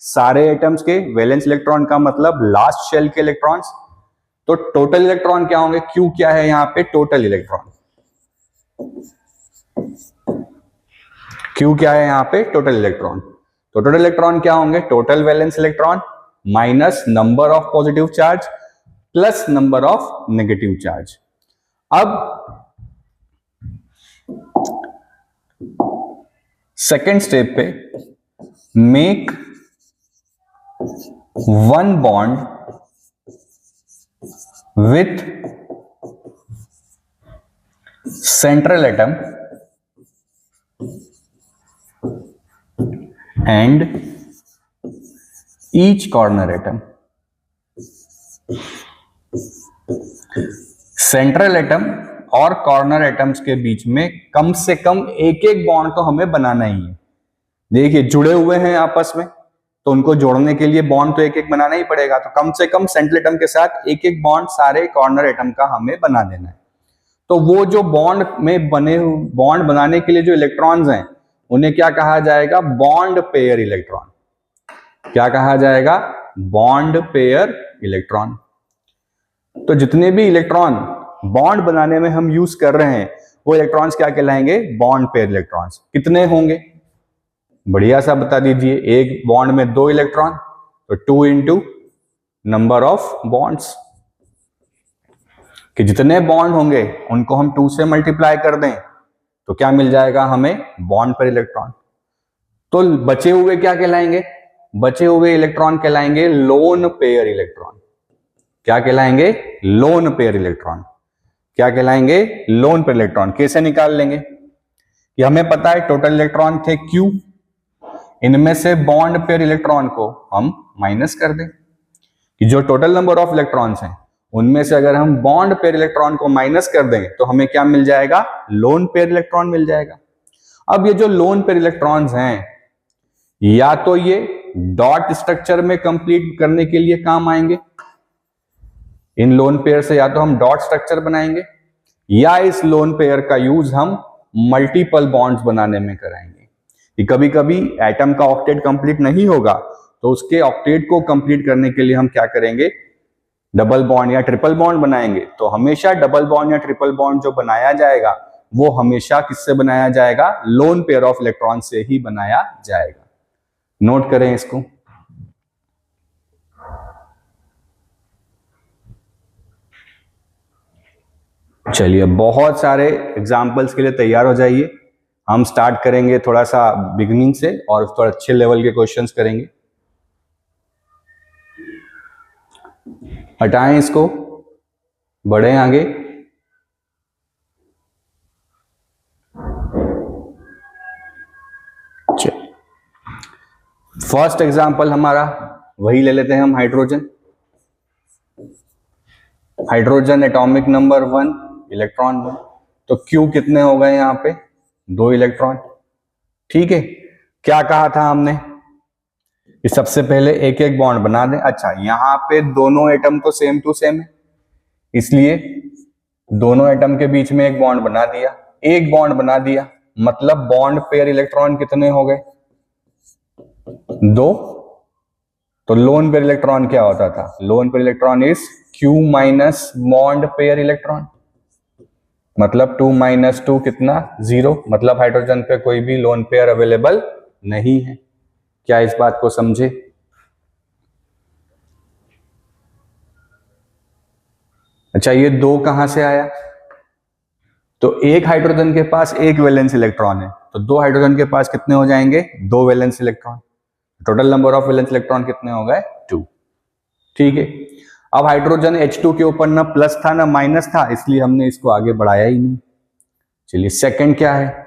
सारे एटम्स के वैलेंस इलेक्ट्रॉन का मतलब लास्ट शेल के इलेक्ट्रॉन्स. तो टोटल इलेक्ट्रॉन क्या होंगे? Q क्या है यहां पे? Total electron. Q क्या है यहां पे? Total electron. तो टोटल इलेक्ट्रॉन क्या होंगे? Total valence electron minus number of positive charge plus number of negative charge. अब सेकेंड स्टेप पे make one bond with central atom and each corner atom. Central atom और corner atoms के बीच में कम से कम एक एक बॉन्ड तो हमें बनाना ही है. देखिए जुड़े हुए हैं आपस में, तो उनको जोड़ने के लिए बॉन्ड तो एक एक बनाना ही पड़ेगा. तो कम से कम सेंट्रल एटम के साथ एक एक बॉन्ड सारे कॉर्नर एटम का हमें बना देना है. तो वो जो बॉन्ड में बने बॉन्ड बनाने के लिए जो इलेक्ट्रॉन्स हैं उन्हें क्या कहा जाएगा? Bond pair electron. क्या कहा जाएगा? Bond pair electron. तो जितने भी इलेक्ट्रॉन बॉन्ड बनाने में हम यूज कर रहे हैं वो इलेक्ट्रॉन्स क्या कहलाएंगे? Bond pair electrons. कितने होंगे? बढ़िया सा बता दीजिए. एक बॉन्ड में 2 इलेक्ट्रॉन, तो 2 इंटू नंबर ऑफ बॉन्ड्स. कि जितने बॉन्ड होंगे उनको हम 2 से मल्टीप्लाई कर दें तो क्या मिल जाएगा हमें? Bond pair electron. तो बचे हुए क्या कहलाएंगे? बचे हुए इलेक्ट्रॉन कहलाएंगे लोन पेयर इलेक्ट्रॉन. क्या कहलाएंगे? Lone pair electron. क्या कहलाएंगे? Lone pair electron. कैसे निकाल लेंगे? कि हमें पता है टोटल इलेक्ट्रॉन थे Q, इनमें से बॉन्ड पेयर इलेक्ट्रॉन को हम माइनस कर दें कि जो टोटल नंबर ऑफ इलेक्ट्रॉन्स हैं उनमें से अगर हम बॉन्ड पेयर इलेक्ट्रॉन को माइनस कर दें तो हमें क्या मिल जाएगा, लोन पेयर इलेक्ट्रॉन मिल जाएगा। अब ये जो लोन पेयर इलेक्ट्रॉन्स हैं या तो ये डॉट स्ट्रक्चर में कंप्लीट करने के लिए काम आएंगे, इन लोन पेयर से या तो हम डॉट स्ट्रक्चर बनाएंगे या इस लोन पेयर का यूज हम मल्टीपल बॉन्ड्स बनाने में कराएंगे। कि कभी कभी एटम का ऑक्टेट कंप्लीट नहीं होगा तो उसके ऑक्टेट को कंप्लीट करने के लिए हम क्या करेंगे, डबल बॉन्ड या ट्रिपल बॉन्ड बनाएंगे। तो हमेशा डबल बॉन्ड या ट्रिपल बॉन्ड जो बनाया जाएगा वो हमेशा किससे बनाया जाएगा, लोन पेयर ऑफ इलेक्ट्रॉन से ही बनाया जाएगा। नोट करें इसको। चलिए बहुत सारे एग्जाम्पल्स के लिए तैयार हो जाइए। हम स्टार्ट करेंगे थोड़ा सा बिगिनिंग से और थोड़ा अच्छे लेवल के क्वेश्चंस करेंगे। हटाएं इसको, बढ़े आगे। फर्स्ट एग्जाम्पल हमारा वही ले लेते हैं हम, hydrogen. Hydrogen atomic number 1, electron 1। तो Q कितने हो गए यहां पे, 2 इलेक्ट्रॉन। ठीक है, क्या कहा था हमने कि सबसे पहले एक एक बॉन्ड बना दें। अच्छा, यहां पे दोनों एटम तो सेम टू सेम है, इसलिए दोनों एटम के बीच में एक बॉन्ड बना दिया। एक बॉन्ड बना दिया मतलब बॉन्ड पेयर इलेक्ट्रॉन कितने हो गए, 2। तो लोन पेयर इलेक्ट्रॉन क्या होता था, loan pair electron is Q minus bond pair electron, मतलब 2 माइनस 2 कितना, 0। मतलब हाइड्रोजन पे कोई भी लोन पेयर अवेलेबल नहीं है। क्या इस बात को समझे? अच्छा, ये 2 कहां से आया, तो एक हाइड्रोजन के पास एक वैलेंस इलेक्ट्रॉन है, तो 2 हाइड्रोजन के पास कितने हो जाएंगे, 2 valence electron. Total number of valence electron कितने हो गए, 2। ठीक है, अब हाइड्रोजन H2 के ऊपर ना प्लस था ना माइनस था, इसलिए हमने इसको आगे बढ़ाया ही नहीं। चलिए सेकंड क्या है,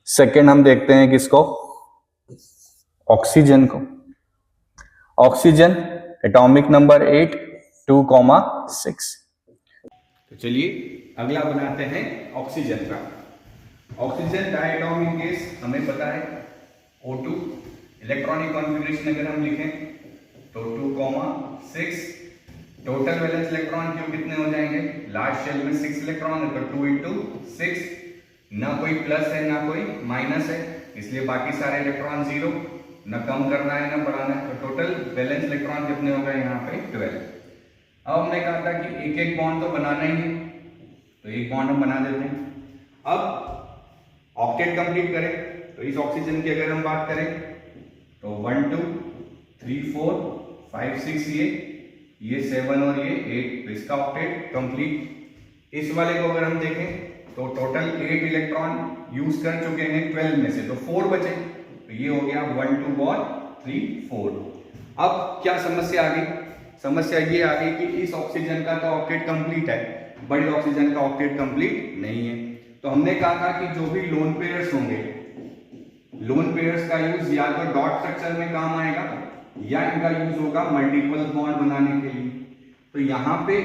सेकंड हम देखते हैं किसको, ऑक्सीजन को। Oxygen atomic number 8, 2,6। तो चलिए अगला बनाते हैं ऑक्सीजन का। ऑक्सीजन डायटोमिक केस हमें पता है O2। इलेक्ट्रॉनिक कॉन्फ़िगरेशन अगर हम लिखें तो 2,6। टोटल वैलेंस इलेक्ट्रॉन क्यों कितने हो जाएंगे, लार्ज शेल में 6 इलेक्ट्रॉन है तो 2 into 6, ना कोई प्लस है ना कोई माइनस है, इसलिए बाकी सारे इलेक्ट्रॉन 0, ना कम करना है ना बढ़ाना है। तो टोटल वैलेंस इलेक्ट्रॉन कितने हो गए यहाँ पे, 12। अब हमने कहा था कि एक एक बॉन्ड तो बनाना ही है, तो एक बॉन्ड हम बना देते हैं। अब ऑक्टेट कंप्लीट करें तो इस ऑक्सीजन की अगर हम बात करें तो 1 2 3 4 5 6 ये 7 और ये 8, तो इसका ऑक्टेट कंप्लीट। इस वाले को अगर हम देखें तो टोटल 8 इलेक्ट्रॉन यूज कर चुके हैं 12 में से, तो 4 बचे, तो ये हो गया 1 2 और 3 4। अब क्या समस्या आ गई, समस्या ये आ गई कि इस ऑक्सीजन का तो ऑक्टेट कंप्लीट है, बड़े ऑक्सीजन का ऑक्टेट कंप्लीट नहीं है। तो हमने कहा था कि जो भी लोन पेयर्स होंगे, लोन पेयर्स का यूज या तो डॉट स्ट्रक्चर में काम आएगा या इनका यूज होगा मल्टीपल बॉन्ड बनाने के लिए। तो यहाँ पे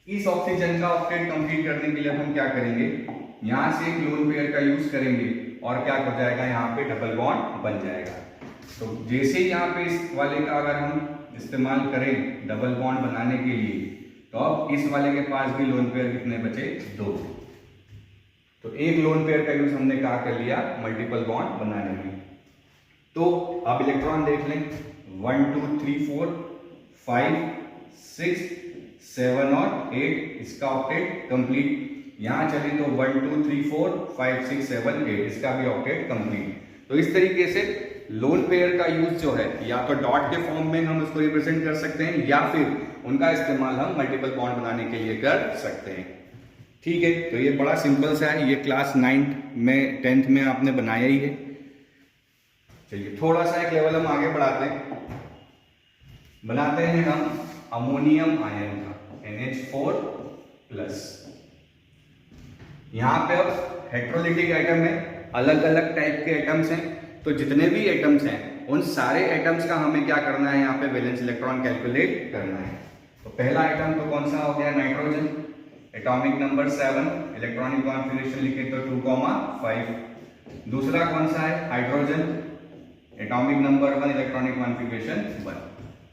इस ऑक्सीजन का ऑक्टेट कंप्लीट करने के लिए हम क्या करेंगे, यहाँ से एक लोन पेयर का यूज करेंगे और क्या हो जाएगा, यहाँ पे डबल बॉन्ड बन जाएगा। तो जैसे ही यहाँ पे इस वाले का अगर हम इस्तेमाल करें डबल बॉन्ड बनाने के लिए, तो अब इस वाले के पास भी लोन पेयर कितने बचे, 2। तो एक लोन पेयर का यूज हमने कहा कर लिया मल्टीपल बॉन्ड बनाने में। तो अब इलेक्ट्रॉन देख लें, 1 2 3 4 5 6 7 और 8, इसका ऑक्टेट कंप्लीट। यहां चले तो 1 2 3 4 5 6 7 8, इसका भी ऑक्टेट कंप्लीट। तो इस तरीके से लोन पेयर का यूज जो है या तो डॉट के फॉर्म में हम इसको रिप्रेजेंट कर सकते हैं या फिर उनका इस्तेमाल हम मल्टीपल बॉन्ड बनाने के लिए कर सकते हैं। ठीक है, तो ये बड़ा सिंपल सा है, ये क्लास 9th में 10th में आपने बनाया ही है। चलिए थोड़ा सा एक लेवल हम आगे बढ़ाते हैं, बनाते हैं हम अमोनियम आयन का NH4+। यहां पे अब हेट्रोलिटिक एटम है, अलग अलग टाइप के एटम्स हैं, तो जितने भी एटम्स हैं उन सारे एटम्स का हमें क्या करना है, यहाँ पे वैलेंस इलेक्ट्रॉन कैलकुलेट करना है। तो पहला एटम तो कौन सा हो गया, nitrogen, atomic number 7, electronic configuration लिखे तो 2,5। दूसरा कौन सा है, hydrogen, atomic number 1, electronic configuration 1।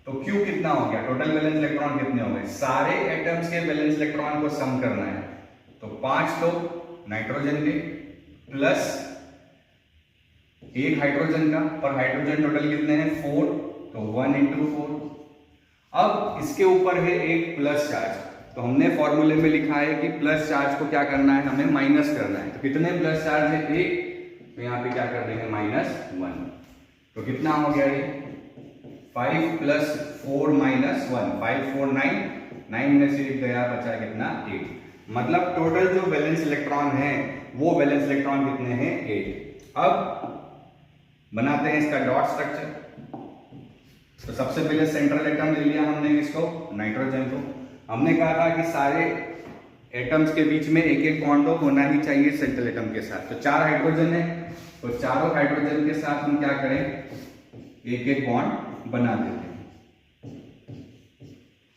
तो Q कितना हो गया, टोटल वैलेंस इलेक्ट्रॉन कितने हो गए, सारे एटम्स के वैलेंस इलेक्ट्रॉन को सम करना है। तो 5 तो नाइट्रोजन के प्लस 1 हाइड्रोजन का, पर हाइड्रोजन टोटल कितने हैं 4, तो 1 × 4। अब इसके ऊपर है एक प्लस चार्ज, तो हमने फॉर्मूले में लिखा है कि प्लस चार्ज को क्या करना है, हमें माइनस करना है। तो कितने प्लस चार्ज है, 1, तो यहाँ पे क्या कर देंगे -1। तो कितना हो गया ये 5 + 4 - 1, 5 4 9, 9 में से 1 गया, बचा कितना 8। मतलब टोटल जो वैलेंस इलेक्ट्रॉन है वो वैलेंस इलेक्ट्रॉन कितने हैं, 8। अब बनाते हैं इसका डॉट स्ट्रक्चर। तो सबसे पहले सेंट्रल एटम ले लिया हमने, किसको, नाइट्रोजन को। हमने कहा था कि सारे एटम्स के बीच में एक एक बॉन्ड तो होना ही चाहिए सेंट्रल एटम के साथ। तो 4 हाइड्रोजन है, तो चारों हाइड्रोजन के साथ हम क्या करें, एक एक बॉन्ड बना देते हैं।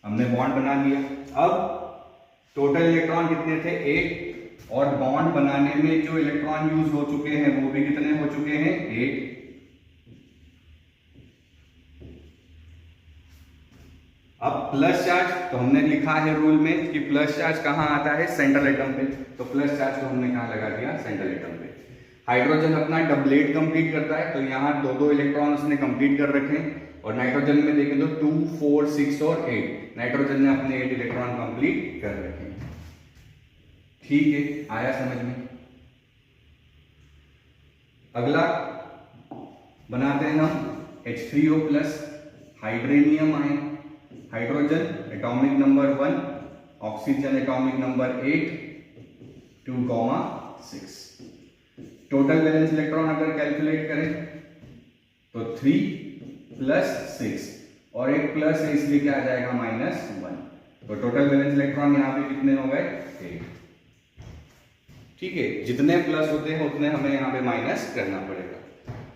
हमने बॉन्ड बना लिया। अब टोटल इलेक्ट्रॉन कितने थे, 8, और बॉन्ड बनाने में जो इलेक्ट्रॉन यूज हो चुके हैं वो भी कितने हो चुके हैं, 8। अब प्लस चार्ज, तो हमने लिखा है रूल में कि प्लस चार्ज कहाँ आता है, सेंट्रल एटम पे। तो प्लस चार्ज को हमने कहाँ लगा दिया, सेंट्रल एटम पे। हाइड्रोजन अपना डबलेट कंप्लीट करता है, तो यहाँ 2-2 इलेक्ट्रॉन उसने कंप्लीट कर रखे हैं। और नाइट्रोजन में देखें तो 2 4 6 और 8, नाइट्रोजन ने अपने 8 इलेक्ट्रॉन कंप्लीट कर रखे हैं। ठीक है, आया समझ में। अगला बनाते हैं हम H3O+, hydronium ion, hydrogen atomic number 1, oxygen atomic number 8, 2,6। Total valence electron अगर कैलकुलेट करें तो 3 + 6, और एक प्लस है इसलिए क्या आ जाएगा, -1। तो टोटल वैलेंस इलेक्ट्रॉन यहाँ पे कितने हो गए, 8। ठीक है, जितने प्लस होते हैं उतने हमें यहाँ पे माइनस करना पड़ेगा।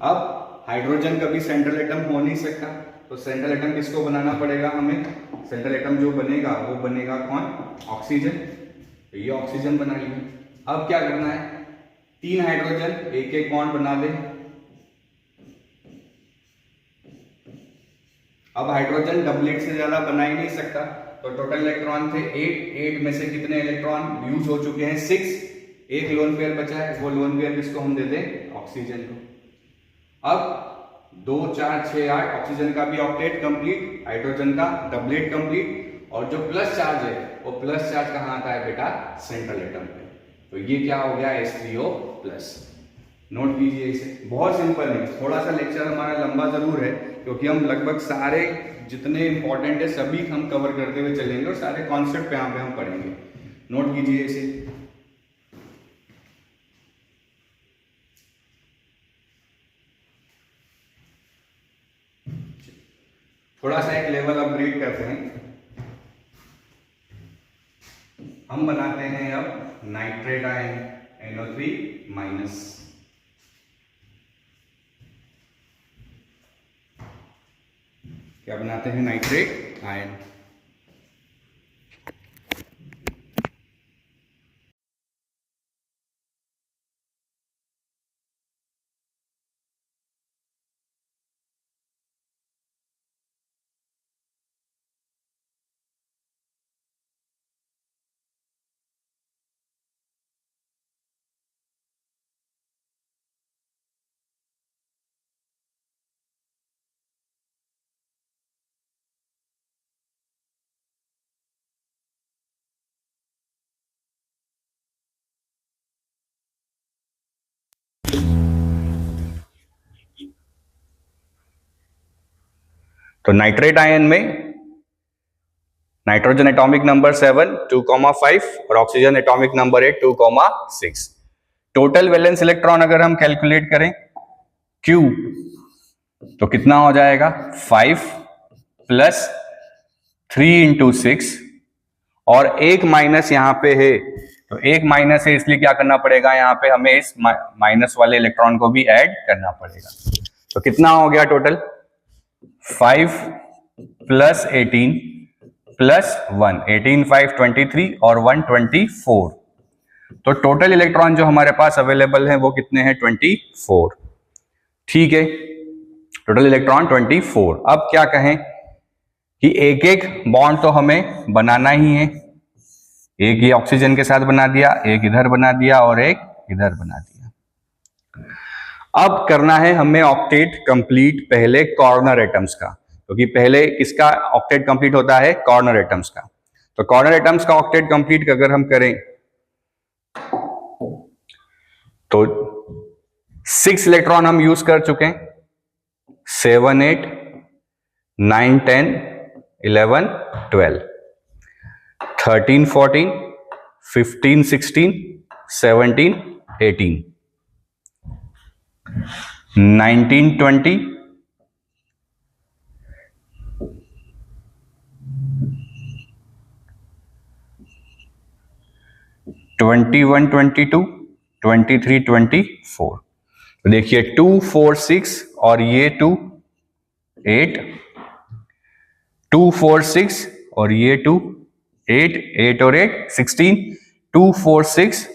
अब हाइड्रोजन कभी सेंट्रल एटम हो नहीं सकता, तो सेंट्रल एटम किसको बनाना पड़ेगा हमें, सेंट्रल एटम जो बनेगा वो बनेगा कौन, ऑक्सीजन। तो ये ऑक्सीजन बना लिया। अब क्या करना है, 3 हाइड्रोजन एक एक बॉन्ड बना दे। अब हाइड्रोजन डबलेट से ज्यादा बना ही नहीं सकता, तो टोटल इलेक्ट्रॉन थे 8 में से कितने इलेक्ट्रॉन यूज हो चुके हैं, 6। एक लोन पेयर बचा है, वो लोन पेयर किसको हम दे दें, ऑक्सीजन को। अब 2 4 6 8, ऑक्सीजन का भी ऑक्टेट कंप्लीट, हाइड्रोजन का डबलेट कंप्लीट, और जो प्लस चार्ज है वो प्लस चार्ज कहाँ आता है बेटा, सेंट्रल एटम पे। तो ये क्या हो गया, H3O+। नोट कीजिए इसे, बहुत सिंपल है। थोड़ा सा लेक्चर हमारा लंबा जरूर है, क्योंकि हम लगभग सारे जितने इंपॉर्टेंट है सभी हम कवर करते हुए चलेंगे, और सारे कॉन्सेप्ट यहाँ पे हम पढ़ेंगे। नोट कीजिए इसे। थोड़ा सा एक लेवल अपग्रेड करते हैं, हम बनाते हैं अब नाइट्रेट आयन, NO3-। क्या बनाते हैं, नाइट्रेट आयन। तो नाइट्रेट आयन में नाइट्रोजन एटॉमिक नंबर 7 2,5 और oxygen atomic number 8 2,6। Total valence electron अगर हम कैलकुलेट करें Q तो कितना हो जाएगा, 5 + 3 × 6, और एक माइनस यहां पे है तो एक माइनस है, इसलिए क्या करना पड़ेगा, यहाँ पे हमें इस माइनस वाले इलेक्ट्रॉन को भी ऐड करना पड़ेगा। तो कितना हो गया टोटल, 5 प्लस 18 प्लस 1, 18 5 23 और 1 24। तो टोटल इलेक्ट्रॉन जो हमारे पास अवेलेबल है वो कितने हैं, 24। ठीक है, टोटल इलेक्ट्रॉन 24। अब क्या कहें कि एक एक बॉन्ड तो हमें बनाना ही है। एक ये ऑक्सीजन के साथ बना दिया, एक इधर बना दिया और एक इधर बना दिया। अब करना है हमें ऑक्टेट कंप्लीट पहले कॉर्नर एटम्स का, क्योंकि पहले किसका ऑक्टेट कंप्लीट होता है, कॉर्नर एटम्स का। तो कॉर्नर एटम्स का ऑक्टेट कंप्लीट अगर हम करें तो 6 इलेक्ट्रॉन हम यूज कर चुके हैं, 7 8 9 10 11 12 13 14 15 16 17 18 19 20 21 22 23 24। तो देखिए 2 4 6 और ये 2 8, 2 4 6 और ये 2 8, 8 और 8 16, 2 4 6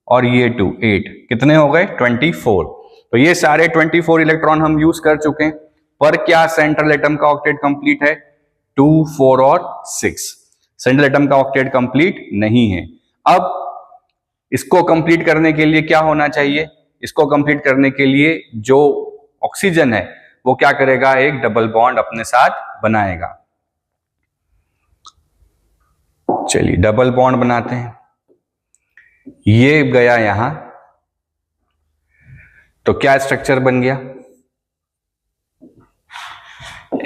और ये 2 8, कितने हो गए 24। तो ये सारे 24 इलेक्ट्रॉन हम यूज कर चुके हैं, पर क्या सेंट्रल एटम का ऑक्टेट कंप्लीट है, 2 4 और 6। सेंट्रल एटम का ऑक्टेट कंप्लीट नहीं है। अब इसको कंप्लीट करने के लिए क्या होना चाहिए, इसको कंप्लीट करने के लिए जो ऑक्सीजन है वो क्या करेगा, एक डबल बॉन्ड अपने साथ बनाएगा। चलिए डबल बॉन्ड बनाते हैं, ये गया यहां, तो क्या स्ट्रक्चर बन गया,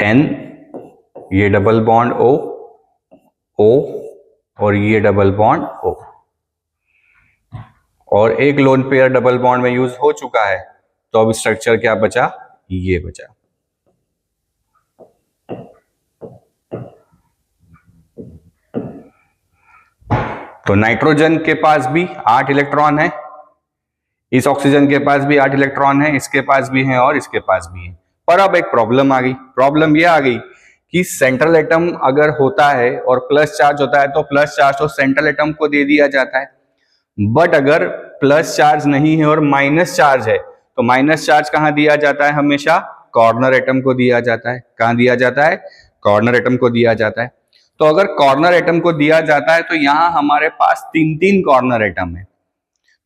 N, ये डबल बॉन्ड O, O और ये डबल बॉन्ड O, और एक लोन पेयर डबल बॉन्ड में यूज हो चुका है। तो अब स्ट्रक्चर क्या बचा, ये बचा। तो नाइट्रोजन के पास भी 8 इलेक्ट्रॉन है, इस ऑक्सीजन के पास भी 8 इलेक्ट्रॉन है, इसके पास भी है और इसके पास भी है। पर अब एक प्रॉब्लम आ गई, प्रॉब्लम ये आ गई कि सेंट्रल एटम अगर होता है और प्लस चार्ज होता है तो प्लस चार्ज तो सेंट्रल एटम को दे दिया जाता है, बट अगर प्लस चार्ज नहीं है और माइनस चार्ज है तो माइनस चार्ज कहां दिया जाता है, हमेशा कॉर्नर एटम को दिया जाता है। कहां दिया जाता है, कॉर्नर एटम को दिया जाता है। तो अगर कॉर्नर एटम को दिया जाता है तो यहां हमारे पास 3 कॉर्नर एटम है,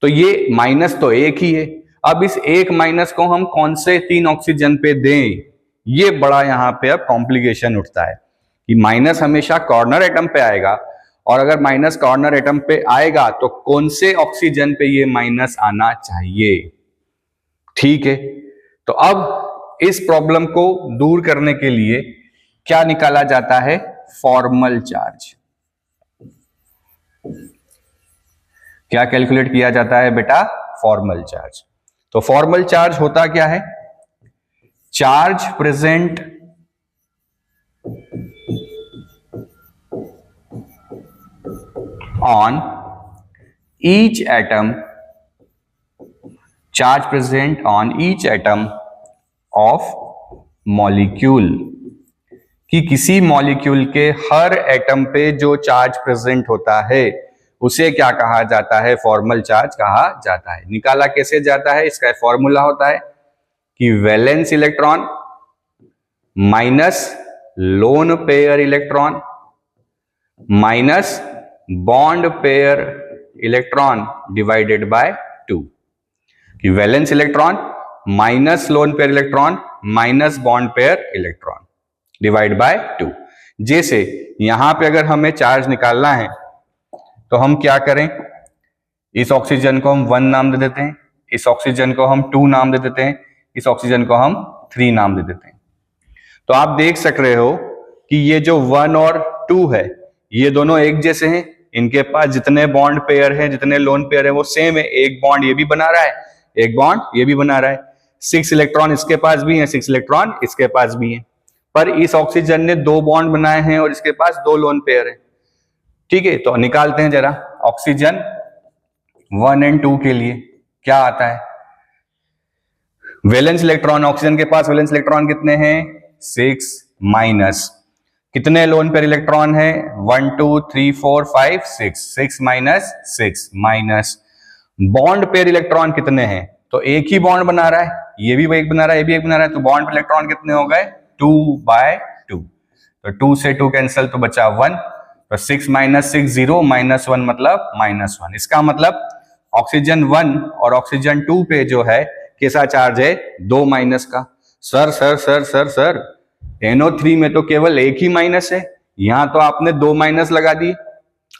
तो ये माइनस तो एक ही है। अब इस एक माइनस को हम कौन से 3 ऑक्सीजन पे दें, ये बड़ा यहां पे अब कॉम्प्लिकेशन उठता है कि माइनस हमेशा कॉर्नर एटम पे आएगा, और अगर माइनस कॉर्नर एटम पे आएगा तो कौन से ऑक्सीजन पे ये माइनस आना चाहिए। ठीक है, तो अब इस प्रॉब्लम को दूर करने के लिए क्या निकाला जाता है, फॉर्मल चार्ज। क्या कैलकुलेट किया जाता है बेटा, फॉर्मल चार्ज। तो फॉर्मल चार्ज होता क्या है, charge present on each atom, charge present on each atom of molecule, कि किसी मॉलिक्यूल के हर एटम पे जो चार्ज प्रेजेंट होता है उसे क्या कहा जाता है, फॉर्मल चार्ज कहा जाता है। निकाला कैसे जाता है, इसका फॉर्मूला होता है कि valence electron minus loan pair electron minus bond pair electron divided by 2, कि valence electron minus loan pair electron minus bond pair electron divide by 2। जैसे यहां पे अगर हमें चार्ज निकालना है तो हम क्या करें, इस ऑक्सीजन को हम 1 नाम दे देते हैं, इस ऑक्सीजन को हम 2 नाम दे देते हैं, इस ऑक्सीजन को हम 3 नाम दे देते हैं। तो आप देख सक रहे हो कि ये जो 1 और 2 है ये दोनों एक जैसे हैं, इनके पास जितने बॉन्ड पेयर हैं, जितने लोन पेयर है वो सेम है। एक बॉन्ड ये भी बना रहा है, एक बॉन्ड ये भी बना रहा है। 6 इलेक्ट्रॉन इसके पास भी है, 6 इलेक्ट्रॉन इसके पास भी है, पर इस ऑक्सीजन ने 2 बॉन्ड बनाए हैं और इसके पास 2 लोन पेयर है। ठीक है, तो निकालते हैं जरा। ऑक्सीजन 1 और 2 के लिए क्या आता है? वैलेंस इलेक्ट्रॉन, ऑक्सीजन के पास वैलेंस इलेक्ट्रॉन कितने हैं? 6 माइनस कितने लोन पेयर इलेक्ट्रॉन है? 1 2 3 4 5 6, 6 minus 6 minus bond pair electron कितने हैं? तो एक ही बॉन्ड बना रहा है, ये भी एक बना रहा है, ये भी एक बना रहा है, तो बॉन्ड पेयर इलेक्ट्रॉन कितने हो गए? 2/2। तो 2 से 2 कैंसिल, तो बचा 1। तो 6 माइनस 6 0, -1 मतलब -1। इसका मतलब ऑक्सीजन 1 और ऑक्सीजन 2 पे जो है कैसा चार्ज है? 2 माइनस का। Sir sir sir sir sir NO3 में तो केवल एक ही माइनस है, यहां तो आपने 2 माइनस लगा दिए।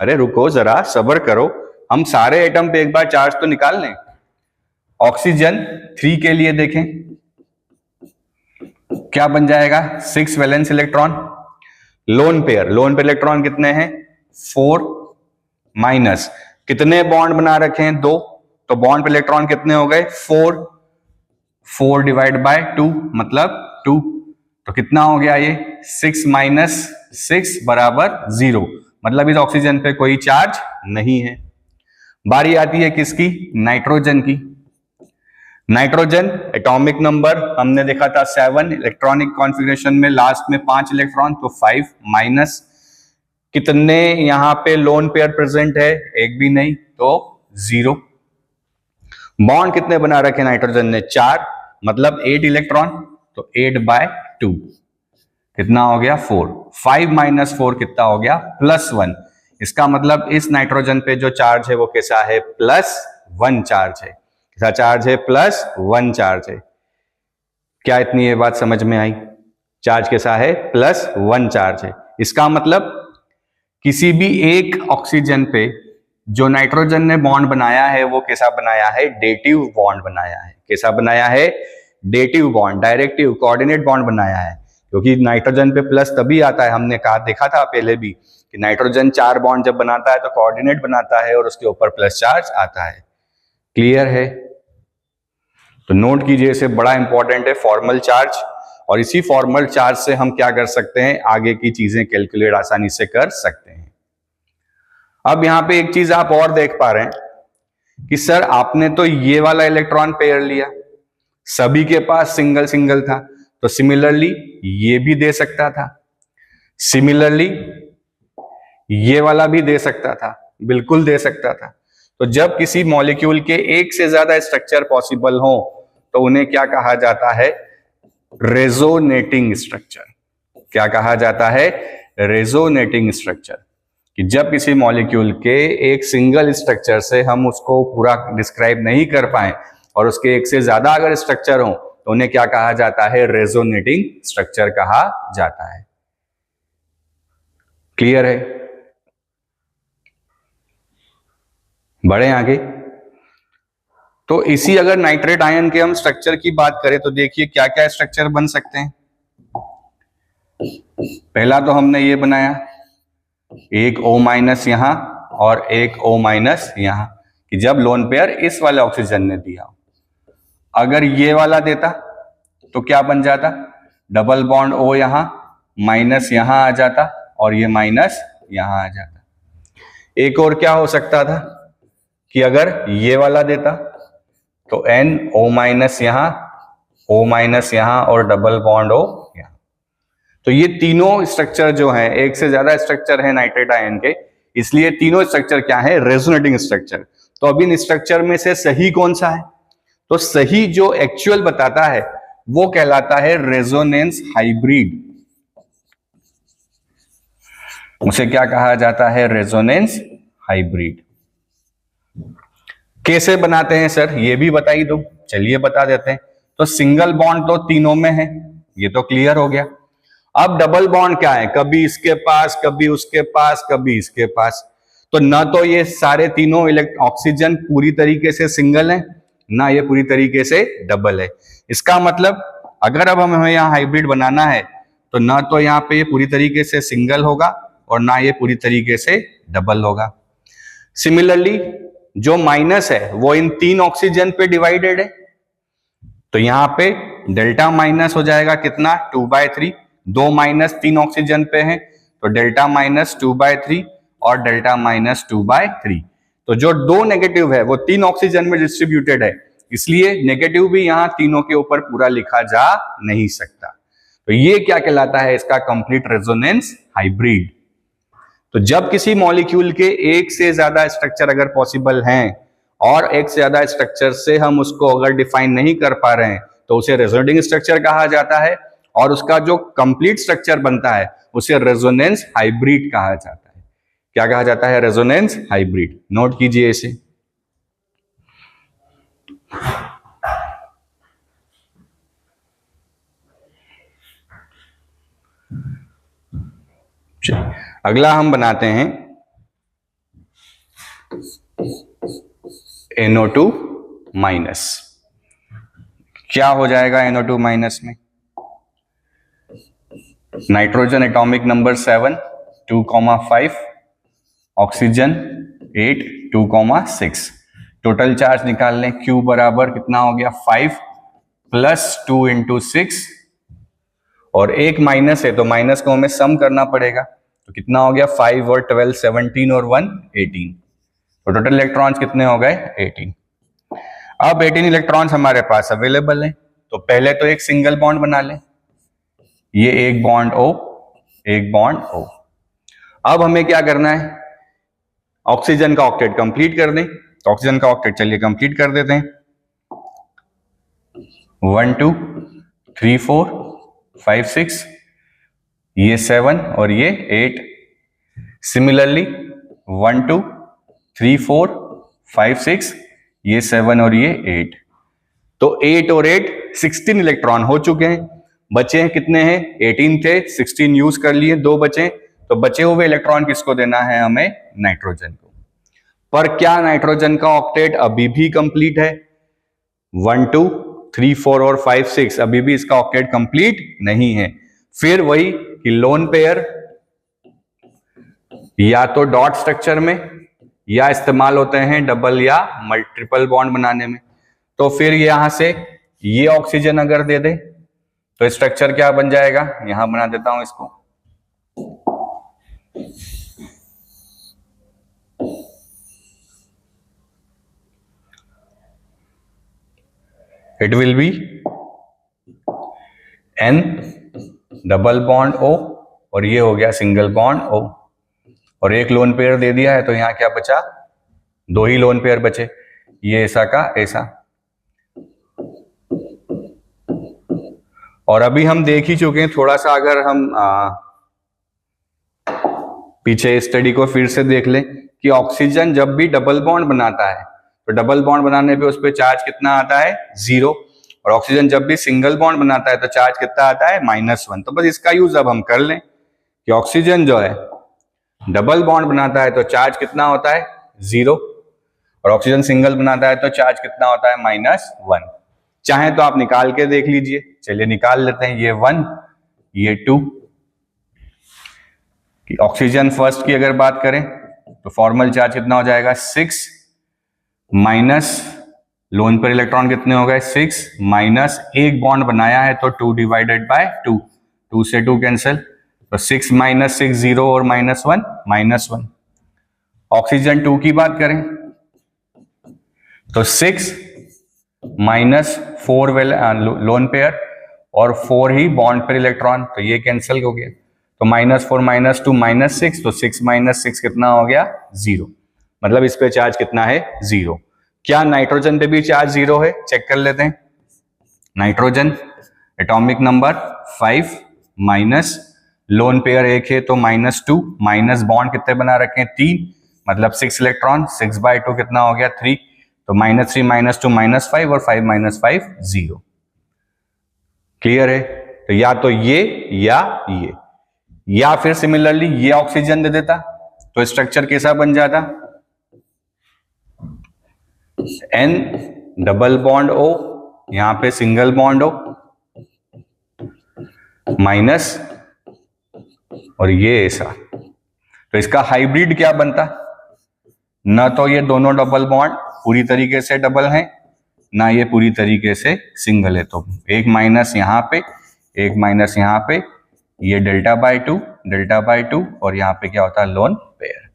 अरे रुको जरा, सब्र करो, हम सारे एटम पे एक बार चार्ज तो निकाल लें। ऑक्सीजन 3 के लिए देखें क्या बन जाएगा? 6 valence electron. Loan pair electron कितने हैं? 4 माइनस कितने बॉन्ड बना रखे हैं? 2। तो बॉन्ड पे इलेक्ट्रॉन कितने हो गए? 4। 4 डिवाइड बाय 2 मतलब 2। तो कितना हो गया ये? 6 माइनस 6 बराबर 0, मतलब इस ऑक्सीजन पे कोई चार्ज नहीं है। बारी आती है किसकी? नाइट्रोजन की। नाइट्रोजन एटॉमिक नंबर हमने देखा था 7, इलेक्ट्रॉनिक कॉन्फ़िगरेशन में लास्ट में 5 इलेक्ट्रॉन, तो 5 माइनस कितने यहां पे लोन पेयर प्रेजेंट है? एक भी नहीं, तो 0। बॉन्ड कितने बना रखे नाइट्रोजन ने? 4, मतलब 8 इलेक्ट्रॉन, तो 8/2 कितना हो गया? 4। 5 माइनस 4 कितना हो गया? +1। इसका मतलब इस नाइट्रोजन पे जो चार्ज है वो कैसा है? +1 चार्ज है। कैसा चार्ज है? +1 चार्ज है। क्या इतनी ये बात समझ में आई? चार्ज कैसा है? +1 चार्ज है। इसका मतलब किसी भी एक ऑक्सीजन पे जो नाइट्रोजन ने बॉन्ड बनाया है वो कैसा बनाया है? डेटिव बॉन्ड बनाया है। कैसा बनाया है? Dative bond, directive coordinate bond बनाया है। क्योंकि नाइट्रोजन पे प्लस तभी आता है, हमने कहा देखा था पहले भी कि नाइट्रोजन 4 बॉन्ड जब बनाता है तो कोऑर्डिनेट बनाता है और उसके ऊपर प्लस चार्ज आता है। क्लियर है? तो नोट कीजिए, इसे बड़ा इंपॉर्टेंट है फॉर्मल चार्ज, और इसी फॉर्मल चार्ज से हम क्या कर सकते हैं? आगे की चीजें कैलकुलेट आसानी से कर सकते हैं। अब यहां पे एक चीज आप और देख पा रहे हैं कि सर आपने तो ये वाला इलेक्ट्रॉन पेयर लिया, सभी के पास सिंगल सिंगल था, तो सिमिलरली ये भी दे सकता था, सिमिलरली ये वाला भी दे सकता था, बिल्कुल दे सकता था। तो जब किसी मॉलिक्यूल के एक से ज्यादा स्ट्रक्चर पॉसिबल हो तो उन्हें क्या कहा जाता है? Resonating structure. क्या कहा जाता है? Resonating structure. कि जब किसी मॉलिक्यूल के एक सिंगल स्ट्रक्चर से हम उसको पूरा डिस्क्राइब नहीं कर पाए और उसके एक से ज्यादा अगर स्ट्रक्चर हो तो उन्हें क्या कहा जाता है? रेजोनेटिंग स्ट्रक्चर कहा जाता है। क्लियर है? बढ़े आगे। तो इसी अगर नाइट्रेट आयन के हम स्ट्रक्चर की बात करें तो देखिए क्या क्या स्ट्रक्चर बन सकते हैं। पहला तो हमने ये बनाया, एक O- यहां और एक O- यहां, कि जब लोन पेयर इस वाले ऑक्सीजन ने दिया, अगर ये वाला देता तो क्या बन जाता? डबल बॉन्ड O यहां, माइनस यहां आ जाता और ये माइनस यहां आ जाता। एक और क्या हो सकता था कि अगर ये वाला देता तो NO- यहां, O- यहां और डबल बॉन्ड O यहां। तो ये तीनों स्ट्रक्चर जो हैं, एक से ज्यादा स्ट्रक्चर है नाइट्रेट आयन के, इसलिए तीनों स्ट्रक्चर क्या है? Resonating structure. तो अब इन स्ट्रक्चर में से सही कौन सा है? तो सही जो एक्चुअल बताता है वो कहलाता है रेजोनेंस हाइब्रिड। उसे क्या कहा जाता है? Resonance hybrid. कैसे बनाते हैं सर? ये भी बता ही दो। चलिए बता देते हैं। तो सिंगल बॉन्ड तो तीनों में है, ये तो क्लियर हो गया। अब डबल बॉन्ड क्या है? कभी इसके पास, कभी उसके पास, कभी इसके पास। तो ना तो ये सारे तीनों ऑक्सीजन पूरी तरीके से सिंगल है, ना ये पूरी तरीके से डबल है। इसका मतलब अगर अब हमें यहाँ हाइब्रिड बनाना है तो ना तो यहाँ पे ये पूरी तरीके से सिंगल होगा और ना ये पूरी तरीके से डबल होगा। सिमिलरली जो माइनस है वो इन 3 ऑक्सीजन पे डिवाइडेड है, तो यहां पे डेल्टा माइनस हो जाएगा कितना? 2/3। 2 माइनस 3 ऑक्सीजन पे है तो डेल्टा -2/3 और डेल्टा -2/3। तो जो 2 नेगेटिव है वो 3 ऑक्सीजन में डिस्ट्रीब्यूटेड है, इसलिए नेगेटिव भी यहां तीनों के ऊपर पूरा लिखा जा नहीं सकता। तो ये क्या कहलाता है, इसका कंप्लीट रेजोनेंस हाइब्रिड। तो जब किसी मॉलिक्यूल के एक से ज्यादा स्ट्रक्चर अगर पॉसिबल हैं और एक से ज्यादा स्ट्रक्चर से हम उसको अगर डिफाइन नहीं कर पा रहे हैं तो उसे रेजोनेटिंग स्ट्रक्चर कहा जाता है, और उसका जो कंप्लीट स्ट्रक्चर बनता है उसे रेजोनेंस हाइब्रिड कहा जाता है। क्या कहा जाता है? Resonance hybrid. नोट कीजिए इसे। अगला हम बनाते हैं NO2 माइनस। क्या हो जाएगा NO2 माइनस में? Nitrogen atomic number 7 2,5, oxygen 8 2,6। Total charge निकाल लें। Q बराबर कितना हो गया? 5 प्लस 2 इंटू 6, और एक माइनस है तो माइनस को हमें सम करना पड़ेगा, तो कितना हो गया? 5 और 12 17 और 1 18। तो टोटल इलेक्ट्रॉन्स कितने हो गए? 18। अब 18 इलेक्ट्रॉन्स हमारे पास अवेलेबल हैं, तो पहले तो एक सिंगल बॉन्ड बना लें। ये एक बॉन्ड O, एक बॉन्ड O। अब हमें क्या करना है? ऑक्सीजन का ऑक्टेट कंप्लीट कर दें। तो ऑक्सीजन का ऑक्टेट चलिए कंप्लीट कर देते हैं। 1 2 3 4 5 6, ये 7 और ये 8। सिमिलरली 1 2 3 4 5 6, ये 7 और ये 8। तो 8 और 8 16 इलेक्ट्रॉन हो चुके हैं। बचे हैं कितने हैं? 18 थे, 16 यूज कर लिए, 2 बचे। तो बचे हुए इलेक्ट्रॉन किसको देना है? हमें नाइट्रोजन को। पर क्या नाइट्रोजन का ऑक्टेट अभी भी कंप्लीट है? 1 2 3 4 और 5 6 अभी भी इसका ऑक्टेट कंप्लीट नहीं है। फिर वही कि लोन पेयर या तो डॉट स्ट्रक्चर में या इस्तेमाल होते हैं डबल या ट्रिपल बॉन्ड बनाने में। तो फिर यहां से ये ऑक्सीजन अगर दे दे तो स्ट्रक्चर क्या बन जाएगा? यहां बना देता हूं इसको। It will B N double bond O, और ये हो गया सिंगल बॉन्ड O, और एक लोन पेयर दे दिया है तो यहां क्या बचा? 2 ही लोन पेयर बचे, ये ऐसा का ऐसा। और अभी हम देख ही चुके हैं, थोड़ा सा अगर हम पीछे स्टडी को फिर से देख लें कि ऑक्सीजन जब भी डबल बॉन्ड बनाता है तो डबल बॉन्ड बनाने पे उस पर चार्ज कितना आता है? 0। और ऑक्सीजन जब भी सिंगल बॉन्ड बनाता है तो चार्ज कितना आता है? -1। तो बस इसका यूज अब हम कर लें कि ऑक्सीजन जो है डबल बॉन्ड बनाता है तो चार्ज कितना होता है? 0, और ऑक्सीजन सिंगल बनाता है तो चार्ज कितना होता है? -1। चाहे तो आप निकाल के देख लीजिए। चलिए निकाल लेते हैं। ये 1, ये 2। कि ऑक्सीजन फर्स्ट की अगर बात करें तो फॉर्मल चार्ज कितना हो जाएगा? 6 माइनस लोन पर इलेक्ट्रॉन कितने हो गए? 6 माइनस एक बॉन्ड बनाया है तो 2 डिवाइडेड बाय 2, 2 से 2 कैंसिल, तो 6 माइनस 6 0 और -1 -1। ऑक्सीजन 2 की बात करें तो 6 माइनस 4 लोन पेयर और 4 ही बॉन्ड पर इलेक्ट्रॉन, तो ये कैंसिल हो गया। तो -4 -2 -6, तो 6 माइनस 6 कितना हो गया? 0। मतलब इस पे चार्ज कितना है? 0। क्या नाइट्रोजन पे भी चार्ज 0 है? चेक कर लेते हैं। Nitrogen atomic number 5 minus lone pair 1 है तो -2, माइनस बॉन्ड कितने बना रखे हैं? 3, मतलब 6 इलेक्ट्रॉन। 6/2 कितना हो गया? 3। तो -3 -2 -5 और 5 - 5 0। क्लियर है? तो या तो ये या ये, या फिर सिमिलरली ये ऑक्सीजन दे देता तो स्ट्रक्चर कैसा बन जाता? N डबल बॉन्ड O, यहां पे सिंगल बॉन्ड O, माइनस, और ये ऐसा। तो इसका हाइब्रिड क्या बनता? न तो ये दोनों डबल बॉन्ड पूरी तरीके से डबल हैं, ना ये पूरी तरीके से सिंगल है। तो एक माइनस यहां पे, एक माइनस यहां पे, ये डेल्टा बाय टू, और यहां पे क्या होता है? Lone pair.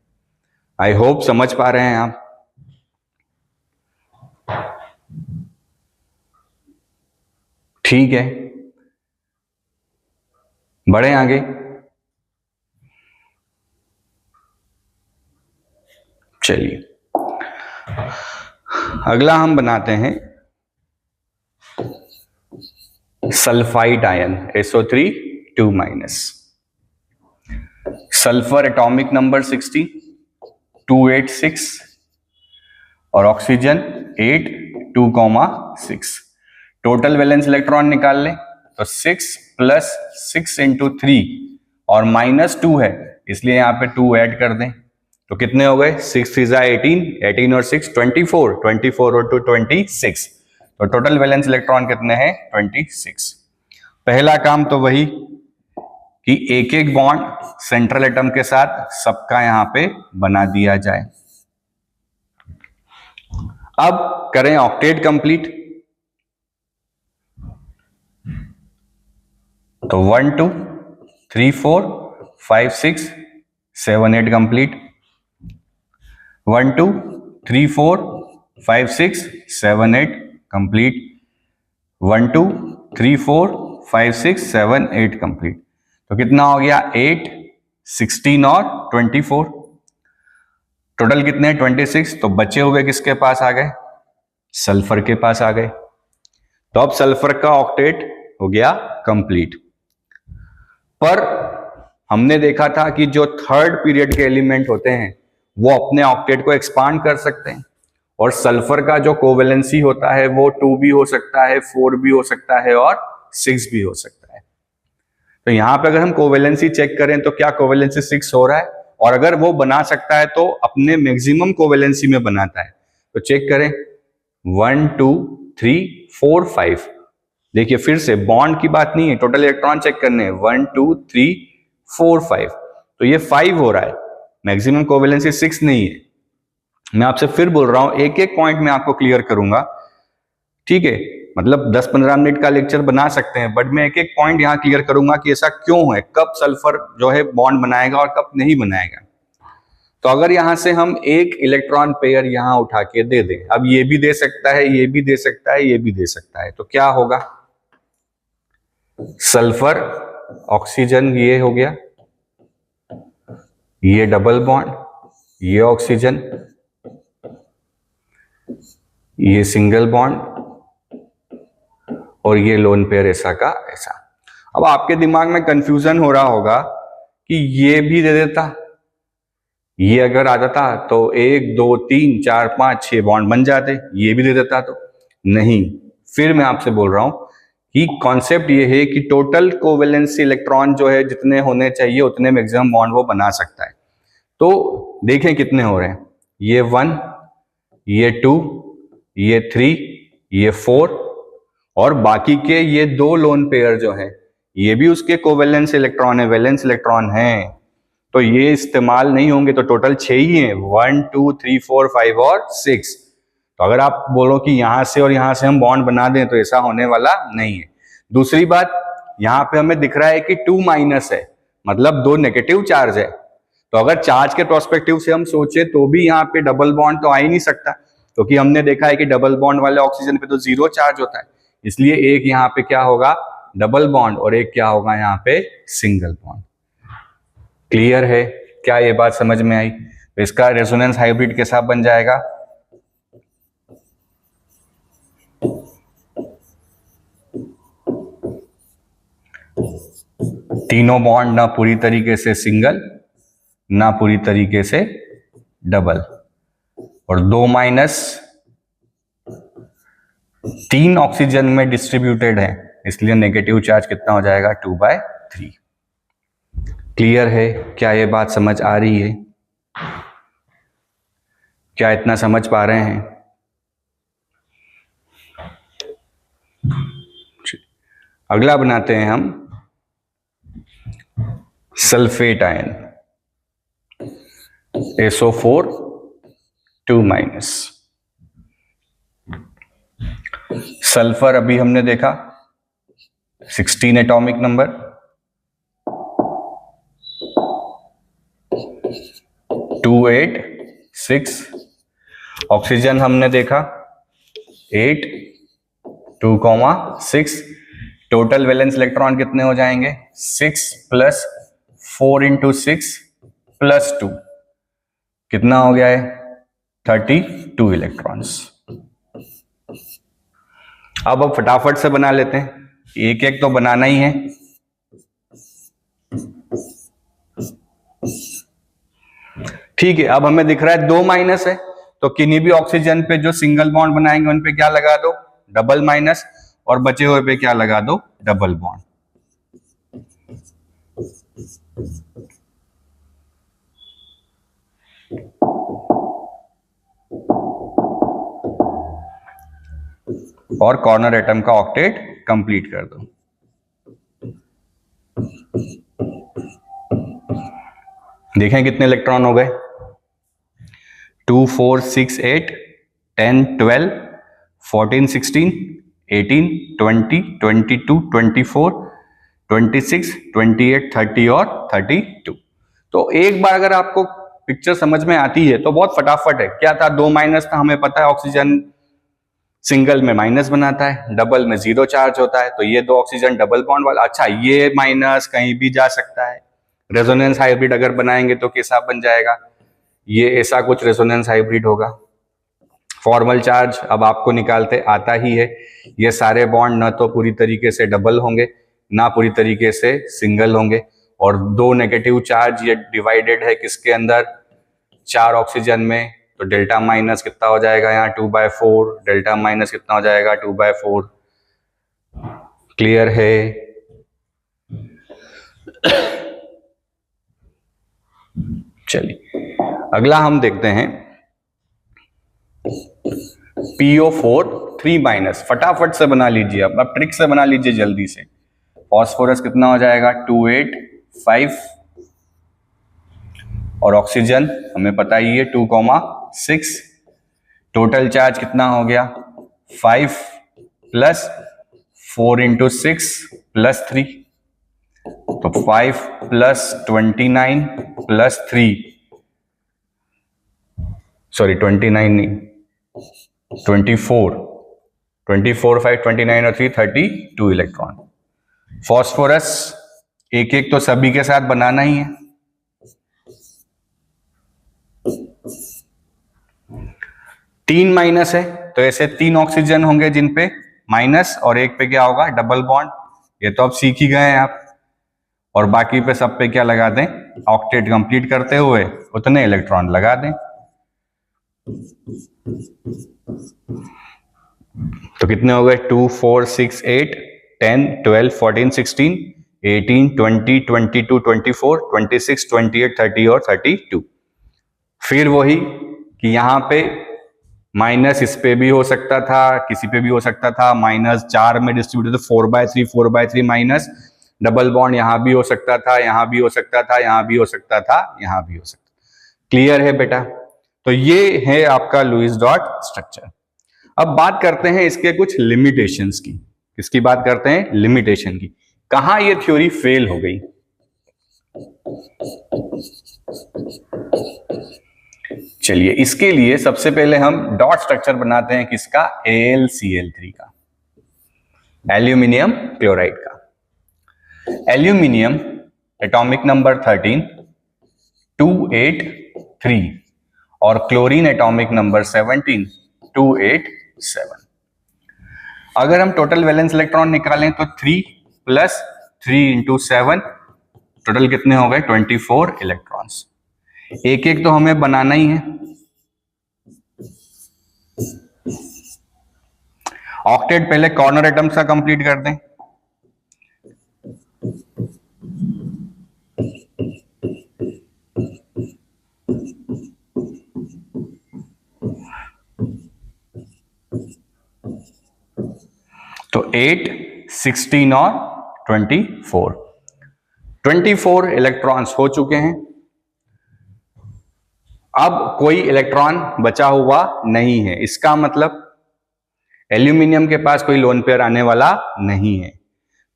आई होप समझ पा रहे हैं आप। ठीक है, बढ़े आगे। चलिए अगला हम बनाते हैं sulphide ion SO3 2-। Sulphur atomic number 60 286 और ऑक्सीजन 8 2,6। टोटल वैलेंस इलेक्ट्रॉन निकाल लें तो 6 + 6 × 3 और -2 है, इसलिए यहां पे 2 ऐड कर दें तो कितने हो गए? 6 3 18, 18 और 6 24, 24 और 2 26। तो टोटल वैलेंस इलेक्ट्रॉन कितने हैं? 26। पहला काम तो वही कि एक एक बॉन्ड सेंट्रल एटम के साथ सबका यहां पे बना दिया जाए। अब करें ऑक्टेट कंप्लीट। तो 1 2 3 4 5 6 7 8 कंप्लीट। 1 2 3 4 5 6 7 8 कंप्लीट। 1 2 3 4 5 6 7 8 कंप्लीट। तो कितना हो गया? 8 16 और 24। टोटल कितने? 26। तो बचे हुए किसके पास आ गए? सल्फर के पास आ गए। तो अब सल्फर का ऑक्टेट हो गया कंप्लीट। पर हमने देखा था कि जो थर्ड पीरियड के एलिमेंट होते हैं वो अपने ऑक्टेट को एक्सपांड कर सकते हैं, और सल्फर का जो कोवेलेंसी होता है वो 2 भी हो सकता है, 4 भी हो सकता है और 6 भी हो सकता है। तो यहां पे अगर हम कोवेलेंसी चेक करें तो क्या कोवेलेंसी 6 हो रहा है? और अगर वो बना सकता है तो अपने मैक्सिमम कोवेलेंसी में बनाता है। तो चेक करें 1 2 3 4 5। देखिए फिर से बॉन्ड की बात नहीं है, टोटल इलेक्ट्रॉन चेक करने हैं। 1 2 3 4 5। तो ये 5 हो रहा है, मैक्सिमम कोवेलेंसी 6 नहीं है। मैं आपसे फिर बोल रहा हूं, एक एक पॉइंट में आपको क्लियर करूंगा, ठीक है? मतलब 10-15 मिनट का लेक्चर बना सकते हैं, बट मैं एक एक पॉइंट यहां क्लियर करूंगा कि ऐसा क्यों है, कब सल्फर जो है बॉन्ड बनाएगा और कब नहीं बनाएगा। तो अगर यहां से हम एक इलेक्ट्रॉन पेयर यहां उठा के दे दें, अब ये भी दे सकता है, ये भी दे सकता है, ये भी दे सकता है, तो क्या होगा? सल्फर ऑक्सीजन ये हो गया, ये डबल बॉन्ड, ये ऑक्सीजन, ये सिंगल बॉन्ड और ये लोन पेयर ऐसा का ऐसा। अब आपके दिमाग में कंफ्यूजन हो रहा होगा कि ये भी दे देता, ये अगर आ जाता तो 1 2 3 4 5 6 बॉन्ड बन जाते, ये भी दे देता तो नहीं। फिर मैं आपसे बोल रहा हूं कि कॉन्सेप्ट ये है कि टोटल कोवेलेंसी इलेक्ट्रॉन जो है जितने होने चाहिए उतने मैक्सिमम बॉन्ड वो बना सकता है। तो देखें कितने हो रहे हैं, ये 1, ये 2, ये 3, ये 4 और बाकी के ये 2 लोन पेयर जो है ये भी उसके कोवेलेंस इलेक्ट्रॉन है, वैलेंस इलेक्ट्रॉन है। तो ये इस्तेमाल नहीं होंगे, तो टोटल 6 ही है, 1 2 3 4 5 और 6। तो अगर आप बोलो कि यहां से और यहां से हम बॉन्ड बना दें तो ऐसा होने वाला नहीं है। दूसरी बात, यहां पे हमें दिख रहा है कि 2- है, मतलब 2 नेगेटिव चार्ज है। तो अगर चार्ज के प्रोस्पेक्टिव से हम सोचे तो भी यहाँ पे डबल बॉन्ड तो आ ही नहीं सकता, क्योंकि हमने देखा है कि डबल बॉन्ड वाले ऑक्सीजन पे तो 0 चार्ज होता है। इसलिए एक यहाँ पे क्या होगा? डबल बॉन्ड, और एक क्या होगा यहाँ पे? Single bond. क्लियर है? क्या ये बात समझ में आई? तो इसका रेजोनेंस हाइब्रिड कैसा बन जाएगा? तीनों बॉन्ड ना पूरी तरीके से सिंगल, ना पूरी तरीके से डबल, और 2- 3 ऑक्सीजन में डिस्ट्रीब्यूटेड है, इसलिए नेगेटिव चार्ज कितना हो जाएगा? 2/3। क्लियर है? क्या ये बात समझ आ रही है? क्या इतना समझ पा रहे हैं? अगला बनाते हैं हम सल्फेट आयन SO4 2-। सल्फर अभी हमने देखा 16 एटॉमिक नंबर, 2 8 6। ऑक्सीजन हमने देखा 8 2,6, टोटल वैलेंस इलेक्ट्रॉन कितने हो जाएंगे 6 प्लस 4 इंटू 6 प्लस 2 कितना हो गया है 32 इलेक्ट्रॉन्स। अब फटाफट से बना लेते हैं, एक एक तो बनाना ही है। ठीक है, अब हमें दिख रहा है 2 माइनस है, तो किन्हीं भी ऑक्सीजन पे जो सिंगल बॉन्ड बनाएंगे उन पे क्या लगा दो डबल माइनस, और बचे हुए पे क्या लगा दो डबल बॉन्ड। और कॉर्नर एटम का ऑक्टेट कंप्लीट कर दो। देखें कितने इलेक्ट्रॉन हो गए 2 4 6 8 10 12 14 16 18 20 22 24 26 28 30 और 32। तो एक बार अगर आपको पिक्चर समझ में आती है तो बहुत फटाफट है। क्या था 2 माइनस था, हमें पता है ऑक्सीजन सिंगल में माइनस बनाता है, डबल में 0 चार्ज होता है, तो ये दो ऑक्सीजन डबल बॉन्ड वाला। अच्छा, ये माइनस कहीं भी जा सकता है, रेजोनेंस हाइब्रिड अगर बनाएंगे तो कैसा बन जाएगा, ये ऐसा कुछ रेजोनेंस हाइब्रिड होगा। फॉर्मल चार्ज अब आपको निकालते आता ही है, ये सारे बॉन्ड ना तो पूरी तरीके से डबल होंगे ना पूरी तरीके से सिंगल होंगे, और दो नेगेटिव चार्ज ये डिवाइडेड है किसके अंदर 4 ऑक्सीजन में, तो डेल्टा माइनस कितना हो जाएगा यहाँ 2/4, डेल्टा माइनस कितना हो जाएगा 2/4। क्लियर है? चलिए अगला हम देखते हैं PO4 3-, फटाफट से बना लीजिए, अब ट्रिक से बना लीजिए जल्दी से। फॉस्फोरस कितना हो जाएगा 285, और ऑक्सीजन हमें पता ही है 2,6। टोटल चार्ज कितना हो गया 5 प्लस 4 इंटू 6 प्लस 3, तो 5 प्लस 29 प्लस 3, सॉरी 29 नहीं 24, 24 5 29 और 3 32 इलेक्ट्रॉन। फॉस्फोरस एक एक तो सभी के साथ बनाना ही है। तीन माइनस है तो ऐसे 3 ऑक्सीजन होंगे जिन पे माइनस, और एक पे क्या होगा डबल बॉन्ड। ये तो अब सीख ही गए हैं आप, और बाकी पे सब पे क्या लगा दें ऑक्टेट कंप्लीट करते हुए उतने इलेक्ट्रॉन लगा दें। तो कितने हो गए 2 4 6 8 10 12 14 16 18 20 22 24 26 28 30 और 32। फिर वही कि यहां पे माइनस इस पे भी हो सकता था, किसी पे भी हो सकता था, -4 में डिस्ट्रीब्यूटेड 4/3 माइनस, डबल बॉन्ड यहां भी हो सकता था, यहां भी हो सकता था, यहां भी हो सकता था, यहां भी हो सकता था। क्लियर है बेटा? तो ये है आपका लुईस डॉट स्ट्रक्चर। अब बात करते हैं इसके कुछ लिमिटेशंस की। किसकी बात करते हैं? लिमिटेशन की। कहां ये थ्योरी फेल हो गई? चलिए इसके लिए सबसे पहले हम डॉट स्ट्रक्चर बनाते हैं किसका? AlCl3 का, एल्यूमिनियम क्लोराइड का। एल्यूमिनियम एटॉमिक नंबर 13 283, और क्लोरीन एटॉमिक नंबर 17 287। अगर हम टोटल वैलेंस इलेक्ट्रॉन निकालें तो 3 प्लस 3 इंटू 7, टोटल कितने हो गए 24 इलेक्ट्रॉन्स। एक एक तो हमें बनाना ही है। ऑक्टेट पहले कॉर्नर एटम्स का कंप्लीट कर दें। तो 8 16 और 24 इलेक्ट्रॉन्स हो चुके हैं। अब कोई इलेक्ट्रॉन बचा हुआ नहीं है, इसका मतलब एल्यूमिनियम के पास कोई लोन पेयर आने वाला नहीं है।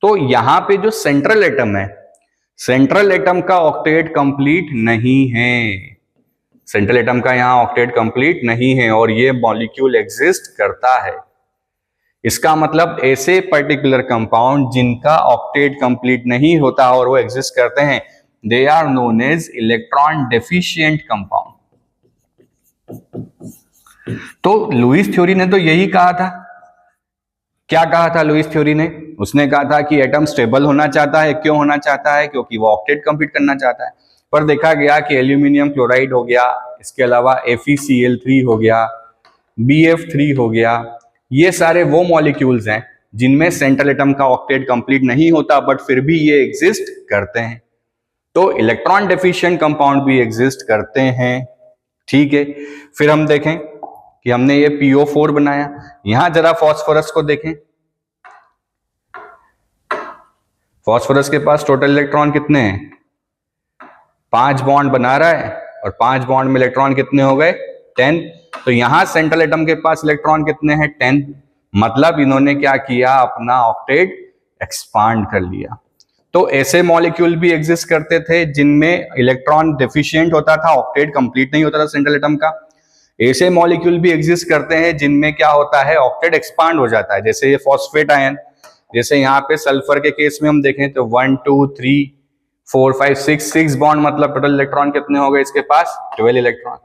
तो यहां पे जो सेंट्रल एटम है, सेंट्रल एटम का ऑक्टेट कंप्लीट नहीं है, सेंट्रल एटम का यहां ऑक्टेट कंप्लीट नहीं है, और ये मॉलिक्यूल एग्जिस्ट करता है। इसका मतलब ऐसे पर्टिकुलर कंपाउंड जिनका ऑक्टेट कंप्लीट नहीं होता और वो एग्जिस्ट करते हैं, they are known as electron deficient compound. तो लुईस थ्योरी ने तो यही कहा था। क्या कहा था लुईस थ्योरी ने? उसने कहा था कि एटम स्टेबल होना चाहता है। क्यों होना चाहता है? क्योंकि वो ऑक्टेट कंप्लीट करना चाहता है। पर देखा गया कि एल्यूमिनियम क्लोराइड हो गया, इसके अलावा FeCl3 हो गया, BF3 हो गया, ये सारे वो मॉलिक्यूल्स हैं जिनमें सेंट्रल एटम का ऑक्टेट कंप्लीट नहीं होता, बट फिर भी ये एग्जिस्ट करते हैं। तो इलेक्ट्रॉन डेफिशिएंट कंपाउंड भी एग्जिस्ट करते हैं। ठीक है, फिर हम देखें कि हमने ये PO4 बनाया। यहां जरा फास्फोरस को देखें। फास्फोरस के पास टोटल इलेक्ट्रॉन कितने हैं? 5 बॉन्ड बना रहा है और 5 बॉन्ड में इलेक्ट्रॉन कितने हो गए? 10। तो यहां सेंट्रल एटम के पास इलेक्ट्रॉन कितने हैं? 10। मतलब इन्होंने क्या किया? अपना ऑक्टेट एक्सपांड कर लिया। तो ऐसे मॉलिक्यूल भी एग्जिस्ट करते थे जिनमें इलेक्ट्रॉन डेफिशिएंट होता था, ऑक्टेट कंप्लीट नहीं होता था सेंट्रल एटम का। ऐसे मॉलिक्यूल भी एग्जिस्ट करते हैं जिनमें क्या होता है? ऑक्टेट एक्सपांड हो जाता है, जैसे ये फॉस्फेट आयन। जैसे यहाँ पे सल्फर के केस में हम देखें तो 1 2 3 4 5 6 बॉन्ड, मतलब टोटल इलेक्ट्रॉन कितने हो गए इसके पास? 12 इलेक्ट्रॉन।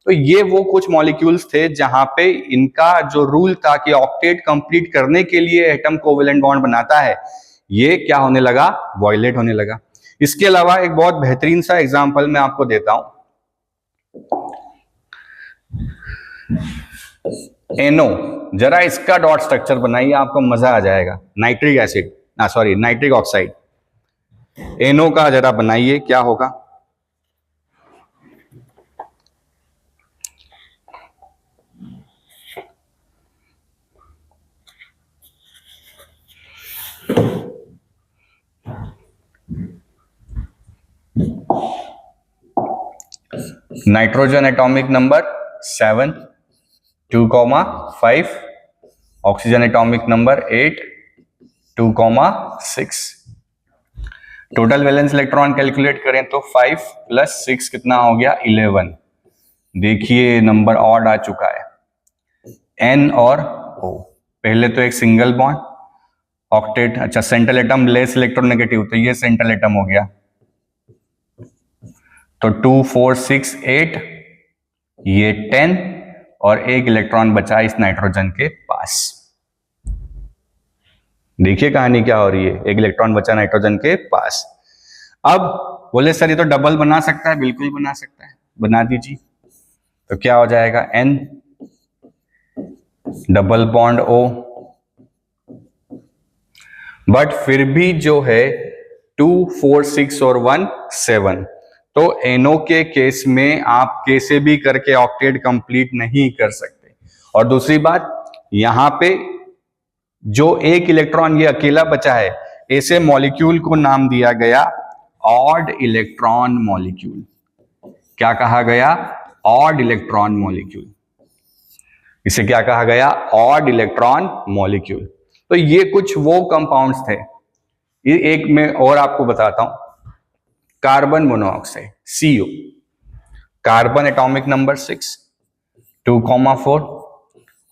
तो ये वो कुछ मॉलिक्यूल्स थे जहां पे इनका जो रूल था कि ऑक्टेट कंप्लीट करने के लिए एटम कोवेलेंट बॉन्ड बनाता है, ये क्या होने लगा? वायलेट होने लगा। इसके अलावा एक बहुत बेहतरीन सा एग्जांपल मैं आपको देता हूं। NO, जरा इसका डॉट स्ट्रक्चर बनाइए, आपको मजा आ जाएगा। Nitric acid, sorry nitric oxide. NO का जरा बनाइए, क्या होगा? Nitrogen atomic number 7 2,5, oxygen atomic number 8 2,6। Total valence electron calculate करें तो 5 + 6 कितना हो गया? 11। देखिए नंबर ऑड आ चुका है। N और O, पहले तो एक सिंगल बॉन्ड ऑक्टेट। अच्छा, सेंट्रल एटम लेस इलेक्ट्रोनेगेटिव, तो ये सेंट्रल एटम हो गया। तो 2 4 6 8, ये 10 और एक इलेक्ट्रॉन बचा इस नाइट्रोजन के पास। देखिए कहानी क्या हो रही है, एक इलेक्ट्रॉन बचा नाइट्रोजन के पास। अब बोले सर ये तो डबल बना सकता है। बिल्कुल बना सकता है, बना दीजिए। तो क्या हो जाएगा? N double bond O, but फिर भी जो है 2 4 6 और 1 7। तो NO के केस में आप कैसे भी करके ऑक्टेट कंप्लीट नहीं कर सकते। और दूसरी बात, यहां पे जो एक इलेक्ट्रॉन ये अकेला बचा है, ऐसे मॉलिक्यूल को नाम दिया गया ऑड इलेक्ट्रॉन मॉलिक्यूल। क्या कहा गया? Odd electron molecule. इसे क्या कहा गया? Odd electron molecule. तो ये कुछ वो कंपाउंड्स थे। ये एक मैं और आपको बताता हूं, carbon monoxide CO, carbon atomic number 6 2,4,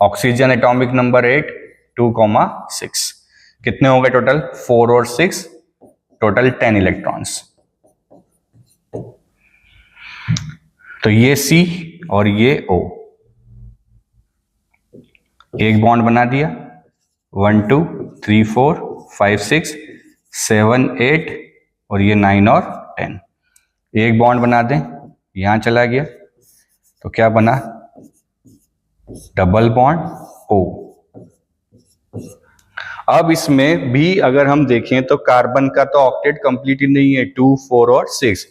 oxygen atomic number 8 2,6। कितने हो गए टोटल? 4 और 6, टोटल 10 इलेक्ट्रॉन्स। तो ये C और ये O, एक बॉन्ड बना दिया। 1 2 3 4 5 6 7 8 और ये 9 और 10। एक बॉन्ड बना दें, यहां चला गया तो क्या बना? Double bond O। अब इसमें भी अगर हम देखें तो कार्बन का तो ऑक्टेट कंप्लीट ही नहीं है, 2 4 और 6।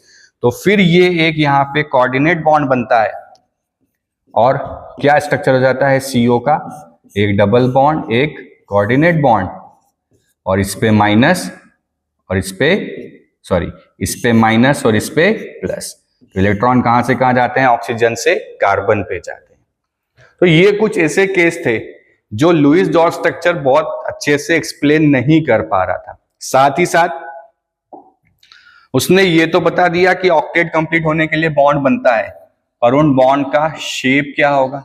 तो फिर ये एक यहां पे कोऑर्डिनेट बॉन्ड बनता है और क्या स्ट्रक्चर हो जाता है CO का? एक डबल बॉन्ड, एक कोऑर्डिनेट बॉन्ड, और इस पे माइनस और इस पे सॉरी इस पे माइनस और इस पे प्लस। तो इलेक्ट्रॉन कहां से कहां जाते हैं? ऑक्सीजन से कार्बन पे जाते हैं। तो ये कुछ ऐसे केस थे जो लुईस डॉट स्ट्रक्चर बहुत अच्छे से एक्सप्लेन नहीं कर पा रहा था। साथ ही साथ उसने ये तो बता दिया कि ऑक्टेट कंप्लीट होने के लिए बॉन्ड बनता है, और उन बॉन्ड का शेप क्या होगा?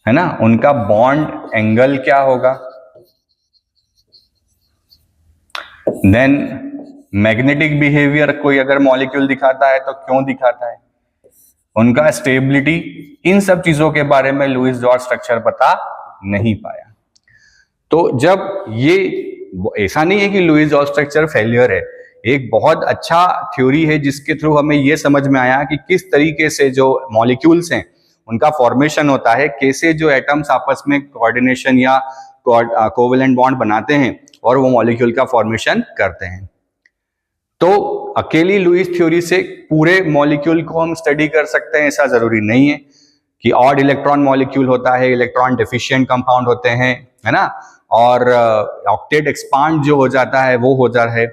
है ना, उनका बॉन्ड एंगल क्या होगा। देन मैग्नेटिक बिहेवियर कोई अगर मॉलिक्यूल दिखाता है तो क्यों दिखाता है, उनका स्टेबिलिटी, इन सब चीजों के बारे में लुईस जॉर्ज स्ट्रक्चर बता नहीं पाया। तो जब ये, ऐसा नहीं है कि लुईस जॉर्ज स्ट्रक्चर फेलियर है, एक बहुत अच्छा थ्योरी है जिसके थ्रू हमें यह समझ में आया कि किस तरीके से जो मॉलिक्यूल्स हैं उनका फॉर्मेशन होता है, कैसे जो एटम्स आपस में कोऑर्डिनेशन या कोवेलेंट बॉन्ड बनाते हैं और वो मॉलिक्यूल का फॉर्मेशन करते हैं। तो अकेली लुईस थ्योरी से पूरे मॉलिक्यूल को हम स्टडी कर सकते हैं ऐसा जरूरी नहीं है, कि ऑड इलेक्ट्रॉन मॉलिक्यूल होता है, इलेक्ट्रॉन डेफिशिएंट कंपाउंड होते हैं, है ना, और ऑक्टेट एक्सपांड जो हो जाता है वो हो जाता है।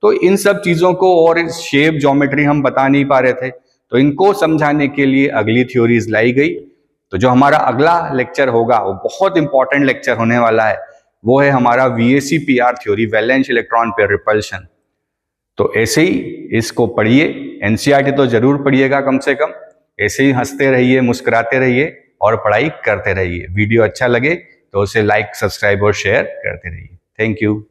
तो इन सब चीजों को और शेप ज्योमेट्री हम बता नहीं पा रहे थे, तो इनको समझाने के लिए अगली थ्योरीज लाई गई। तो जो हमारा अगला लेक्चर होगा वो बहुत इंपॉर्टेंट लेक्चर होने वाला है, वो है हमारा VACPR theory, valence electron pair repulsion. तो ऐसे ही इसको पढ़िए, NCERT तो जरूर पढ़िएगा कम से कम, ऐसे ही हंसते रहिए, मुस्कुराते रहिए और पढ़ाई करते रहिए। वीडियो अच्छा लगे तो उसे लाइक, सब्सक्राइब और शेयर करते रहिए। Thank you.